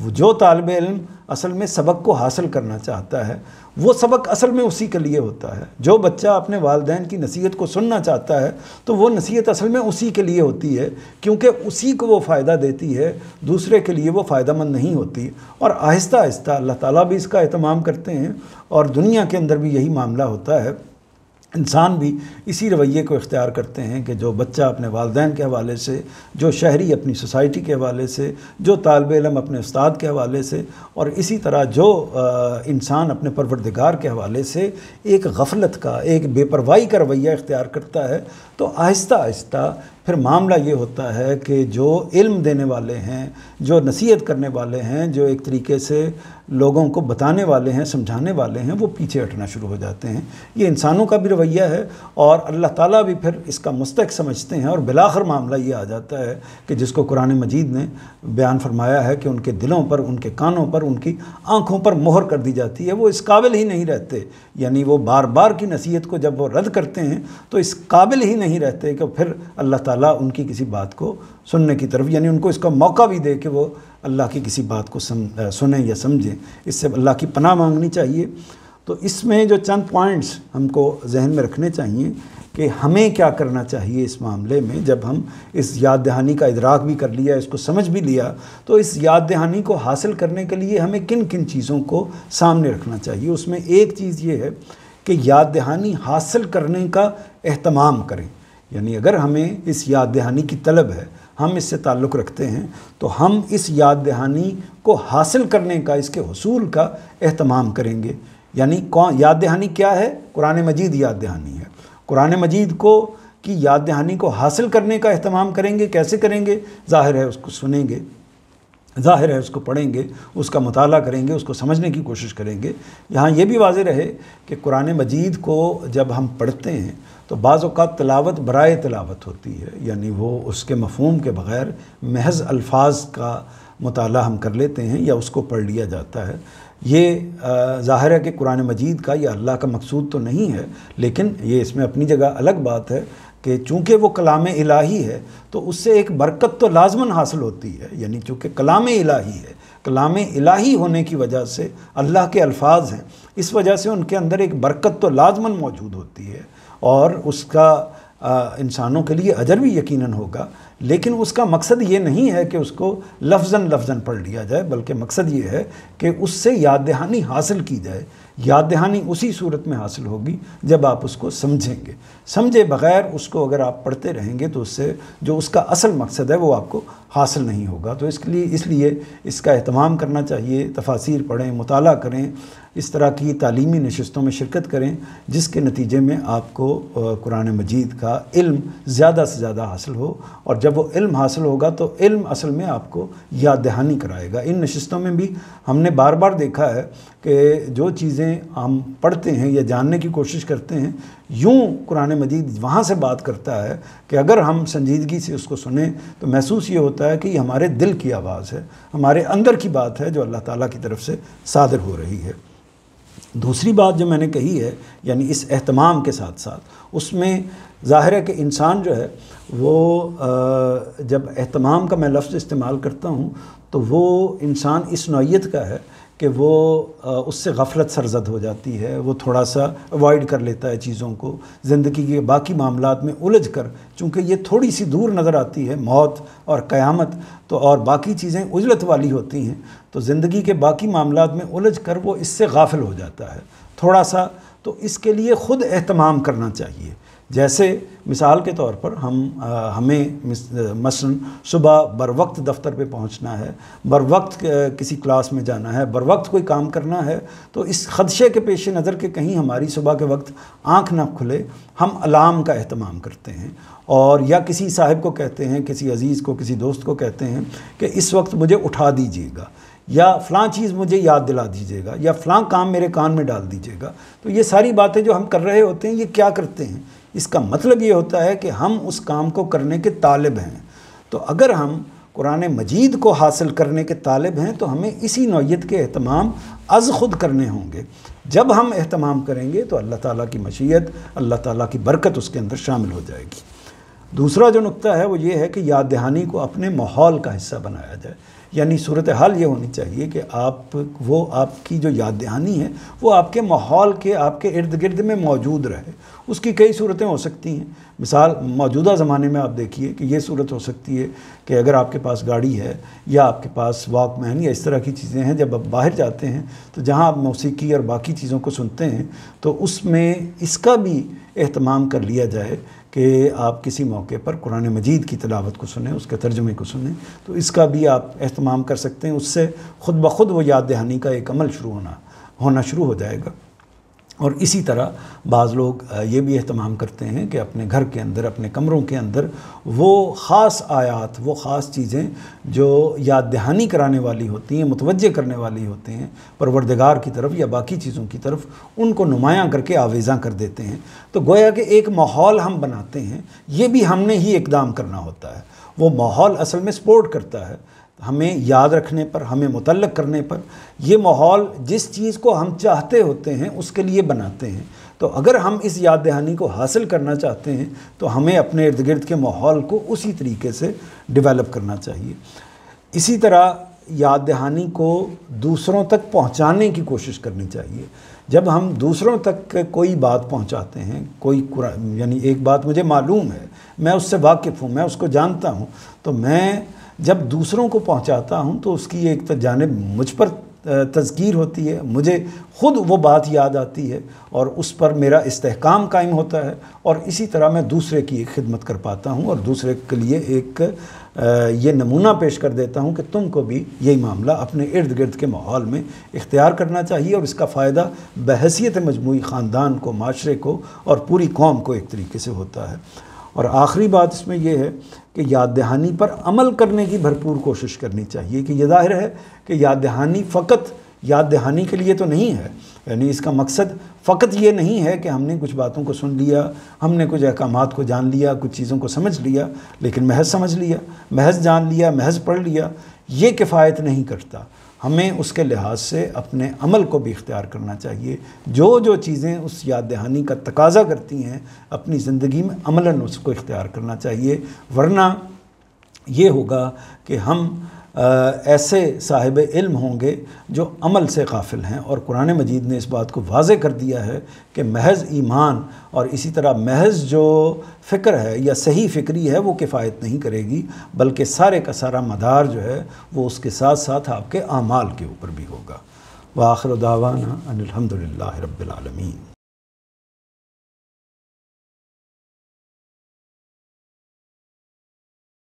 جو طالب علم اصل میں سبق کو حاصل کرنا چاہتا ہے، وہ سبق اصل میں اسی کے لیے ہوتا ہے۔ جو بچہ اپنے والدین کی نصیحت کو سننا چاہتا ہے تو وہ نصیحت اصل میں اسی کے لیے ہوتی ہے، کیونکہ اسی کو وہ فائدہ دیتی ہے، دوسرے کے لیے وہ فائدہ مند نہیں ہوتی۔ اور آہستہ آہستہ اللہ تعالیٰ بھی اس کا اہتمام کرتے ہیں، اور دنیا کے اندر بھی یہی معاملہ ہوتا ہے، انسان بھی اسی رویے کو اختیار کرتے ہیں کہ جو بچہ اپنے والدین کے حوالے سے، جو شہری اپنی سوسائٹی کے حوالے سے، جو طالب علم اپنے استاد کے حوالے سے، اور اسی طرح جو انسان اپنے پروردگار کے حوالے سے ایک غفلت کا، ایک بے پرواہی کا رویہ اختیار کرتا ہے، تو آہستہ آہستہ پھر معاملہ یہ ہوتا ہے کہ جو علم دینے والے ہیں، جو نصیحت کرنے والے ہیں، جو ایک طریقے سے لوگوں کو بتانے والے ہیں، سمجھانے والے ہیں، وہ پیچھے ہٹنا شروع ہو جاتے ہیں۔ یہ انسانوں کا بھی رویہ ہے، اور اللہ تعالیٰ بھی پھر اس کا مستحق سمجھتے ہیں، اور بالآخر معاملہ یہ آ جاتا ہے کہ جس کو قرآن مجید نے بیان فرمایا ہے کہ ان کے دلوں پر، ان کے کانوں پر، ان کی آنکھوں پر مہر کر دی جاتی ہے، وہ اس قابل ہی نہیں رہتے، یعنی وہ بار بار کی نصیحت کو جب وہ رد کرتے ہیں تو اس قابل ہی نہیں رہتے کہ پھر اللہ تعالیٰ ان کی کسی بات کو سننے کی طرف، یعنی ان کو اس کا موقع بھی دے کہ وہ اللہ کی کسی بات کو سنیں یا سمجھیں۔ اس سے اللہ کی پناہ مانگنی چاہیے۔ تو اس میں جو چند پوائنٹس ہم کو ذہن میں رکھنے چاہیے کہ ہمیں کیا کرنا چاہیے اس معاملے میں، جب ہم اس یاد دہانی کا ادراک بھی کر لیا، اس کو سمجھ بھی لیا، تو اس یاد دہانی کو حاصل کرنے کے لیے ہمیں کن کن چیزوں کو سامنے رکھنا چاہیے۔ اس میں ایک چیز یہ ہے کہ یاد دہانی حاصل کرنے کا اہتمام کریں، یعنی اگر ہمیں اس یاد دہانی کی طلب ہے، ہم اس سے تعلق رکھتے ہیں، تو ہم اس یاد دہانی کو حاصل کرنے کا، اس کے حصول کا اہتمام کریں گے۔ یعنی یاد دہانی کیا ہے؟ قرآن مجید یاد دہانی ہے۔ قرآن مجید کی یاد دہانی کو حاصل کرنے کا اہتمام کریں گے۔ کیسے کریں گے؟ ظاہر ہے اس کو سنیں گے، ظاہر ہے اس کو پڑھیں گے، اس کا مطالعہ کریں گے، اس کو سمجھنے کی کوشش کریں گے۔ یہاں یہ بھی واضح رہے کہ قرآن مجید کو جب ہم پڑھتے ہیں تو بعض اوقات تلاوت برائے تلاوت ہوتی ہے، یعنی وہ اس کے مفہوم کے بغیر محض الفاظ کا مطالعہ ہم کر لیتے ہیں یا اس کو پڑھ لیا جاتا ہے۔ یہ ظاہر ہے کہ قرآن مجید کا یا اللہ کا مقصود تو نہیں ہے، لیکن یہ اس میں اپنی جگہ الگ بات ہے کہ چونکہ وہ کلام الہی ہے تو اس سے ایک برکت تو لازماً حاصل ہوتی ہے، یعنی چونکہ کلام الہی ہے، کلام الہی ہونے کی وجہ سے اللہ کے الفاظ ہیں، اس وجہ سے ان کے اندر ایک برکت تو لازماً موجود ہوتی ہے، اور اس کا انسانوں کے لیے اجر بھی یقیناً ہوگا، لیکن اس کا مقصد یہ نہیں ہے کہ اس کو لفظاً پڑھ لیا جائے، بلکہ مقصد یہ ہے کہ اس سے یاد دہانی حاصل کی جائے۔ یاد دہانی اسی صورت میں حاصل ہوگی جب آپ اس کو سمجھیں گے۔ سمجھے بغیر اس کو اگر آپ پڑھتے رہیں گے تو اس سے جو اس کا اصل مقصد ہے وہ آپ کو حاصل نہیں ہوگا۔ تو اس لیے اس کا اہتمام کرنا چاہیے، تفاسیر پڑھیں، مطالعہ کریں، اس طرح کی تعلیمی نشستوں میں شرکت کریں جس کے نتیجے میں آپ کو قرآن مجید کا علم زیادہ سے زیادہ حاصل ہو، اور جب وہ علم حاصل ہوگا تو علم اصل میں آپ کو یاد دہانی کرائے گا۔ ان نشستوں میں بھی ہم نے بار بار دیکھا ہے کہ جو چیزیں ہم پڑھتے ہیں یا جاننے کی کوشش کرتے ہیں، یوں قرآن مجید وہاں سے بات کرتا ہے کہ اگر ہم سنجیدگی سے اس کو سنیں تو محسوس یہ ہوتا ہے کہ یہ ہمارے دل کی آواز ہے، ہمارے اندر کی بات ہے جو اللہ تعالیٰ کی طرف سے صادر ہو رہی ہے۔ دوسری بات جو میں نے کہی ہے، یعنی اس اہتمام کے ساتھ ساتھ اس میں ظاہر ہے کہ انسان جو ہے وہ جب اہتمام کا میں لفظ استعمال کرتا ہوں تو وہ انسان اس نوعیت کا ہے کہ وہ اس سے غفلت سرزد ہو جاتی ہے، وہ تھوڑا سا اوائڈ کر لیتا ہے چیزوں کو، زندگی کے باقی معاملات میں الجھ کر، چونکہ یہ تھوڑی سی دور نظر آتی ہے موت اور قیامت، تو اور باقی چیزیں عجلت والی ہوتی ہیں، تو زندگی کے باقی معاملات میں الجھ کر وہ اس سے غافل ہو جاتا ہے تھوڑا سا۔ تو اس کے لیے خود اہتمام کرنا چاہیے، جیسے مثال کے طور پر ہمیں مثلاً صبح بر وقت دفتر پہ پہنچنا ہے، بر وقت کسی کلاس میں جانا ہے، بر وقت کوئی کام کرنا ہے، تو اس خدشے کے پیش نظر کہ کہیں ہماری صبح کے وقت آنکھ نہ کھلے، ہم الارم کا اہتمام کرتے ہیں، اور یا کسی صاحب کو کہتے ہیں، کسی عزیز کو، کسی دوست کو کہتے ہیں کہ اس وقت مجھے اٹھا دیجیے گا، یا فلاں چیز مجھے یاد دلا دیجیے گا، یا فلاں کام میرے کان میں ڈال دیجیے گا۔ تو یہ ساری باتیں جو ہم کر رہے ہوتے ہیں، یہ کیا کرتے ہیں؟ اس کا مطلب یہ ہوتا ہے کہ ہم اس کام کو کرنے کے طالب ہیں۔ تو اگر ہم قرآن مجید کو حاصل کرنے کے طالب ہیں تو ہمیں اسی نوعیت کے اہتمام از خود کرنے ہوں گے۔ جب ہم اہتمام کریں گے تو اللہ تعالیٰ کی مشیت، اللہ تعالیٰ کی برکت اس کے اندر شامل ہو جائے گی۔ دوسرا جو نقطہ ہے وہ یہ ہے کہ یاد دہانی کو اپنے ماحول کا حصہ بنایا جائے، یعنی صورتحال یہ ہونی چاہیے کہ آپ کی جو یاد دہانی ہے وہ آپ کے ماحول کے، آپ کے ارد گرد میں موجود رہے۔ اس کی کئی صورتیں ہو سکتی ہیں۔ مثال موجودہ زمانے میں آپ دیکھیے کہ یہ صورت ہو سکتی ہے کہ اگر آپ کے پاس گاڑی ہے یا آپ کے پاس واک مین یا اس طرح کی چیزیں ہیں، جب آپ باہر جاتے ہیں تو جہاں آپ موسیقی اور باقی چیزوں کو سنتے ہیں تو اس میں اس کا بھی اہتمام کر لیا جائے کہ آپ کسی موقع پر قرآن مجید کی تلاوت کو سنیں، اس کے ترجمے کو سنیں، تو اس کا بھی آپ اہتمام کر سکتے ہیں۔ اس سے خود بخود وہ یاد دہانی کا ایک عمل ہونا شروع ہو جائے گا۔ اور اسی طرح بعض لوگ یہ بھی اہتمام کرتے ہیں کہ اپنے گھر کے اندر، اپنے کمروں کے اندر وہ خاص آیات، وہ خاص چیزیں جو یاد دہانی کرانے والی ہوتی ہیں، متوجہ کرنے والی ہوتے ہیں پروردگار کی طرف یا باقی چیزوں کی طرف، ان کو نمایاں کر کے آویزاں کر دیتے ہیں۔ تو گویا کہ ایک ماحول ہم بناتے ہیں، یہ بھی ہم نے ہی اقدام کرنا ہوتا ہے۔ وہ ماحول اصل میں سپورٹ کرتا ہے ہمیں یاد رکھنے پر، ہمیں متعلق کرنے پر۔ یہ ماحول جس چیز کو ہم چاہتے ہوتے ہیں اس کے لیے بناتے ہیں۔ تو اگر ہم اس یاد دہانی کو حاصل کرنا چاہتے ہیں تو ہمیں اپنے ارد گرد کے ماحول کو اسی طریقے سے ڈیولپ کرنا چاہیے۔ اسی طرح یاد دہانی کو دوسروں تک پہنچانے کی کوشش کرنی چاہیے۔ جب ہم دوسروں تک کوئی بات پہنچاتے ہیں، یعنی ایک بات مجھے معلوم ہے، میں اس سے واقف ہوں، میں اس کو جانتا ہوں، تو میں جب دوسروں کو پہنچاتا ہوں تو اس کی ایک جانب مجھ پر تذکیر ہوتی ہے، مجھے خود وہ بات یاد آتی ہے اور اس پر میرا استحکام قائم ہوتا ہے، اور اسی طرح میں دوسرے کی ایک خدمت کر پاتا ہوں اور دوسرے کے لیے ایک یہ نمونہ پیش کر دیتا ہوں کہ تم کو بھی یہی معاملہ اپنے ارد گرد کے ماحول میں اختیار کرنا چاہیے، اور اس کا فائدہ بحیثیت مجموعی خاندان کو، معاشرے کو اور پوری قوم کو ایک طریقے سے ہوتا ہے۔ اور آخری بات اس میں یہ ہے کہ یاد دہانی پر عمل کرنے کی بھرپور کوشش کرنی چاہیے، کہ یہ ظاہر ہے کہ یاد دہانی فقط یاد دہانی کے لیے تو نہیں ہے، یعنی اس کا مقصد فقط یہ نہیں ہے کہ ہم نے کچھ باتوں کو سن لیا، ہم نے کچھ احکامات کو جان لیا، کچھ چیزوں کو سمجھ لیا، لیکن محض سمجھ لیا، محض جان لیا، محض پڑھ لیا، یہ کفایت نہیں کرتا۔ ہمیں اس کے لحاظ سے اپنے عمل کو بھی اختیار کرنا چاہیے۔ جو چیزیں اس یاد دہانی کا تقاضا کرتی ہیں اپنی زندگی میں عملاً اس کو اختیار کرنا چاہیے، ورنہ یہ ہوگا کہ ہم ایسے صاحب علم ہوں گے جو عمل سے غافل ہیں۔ اور قرآن مجید نے اس بات کو واضح کر دیا ہے کہ محض ایمان اور اسی طرح محض جو فکر ہے یا صحیح فکری ہے وہ کفایت نہیں کرے گی، بلکہ سارے کا سارا مدار جو ہے وہ اس کے ساتھ ساتھ آپ کے اعمال کے اوپر بھی ہوگا۔ وآخر دعوانا ان الحمدللہ رب العالمین۔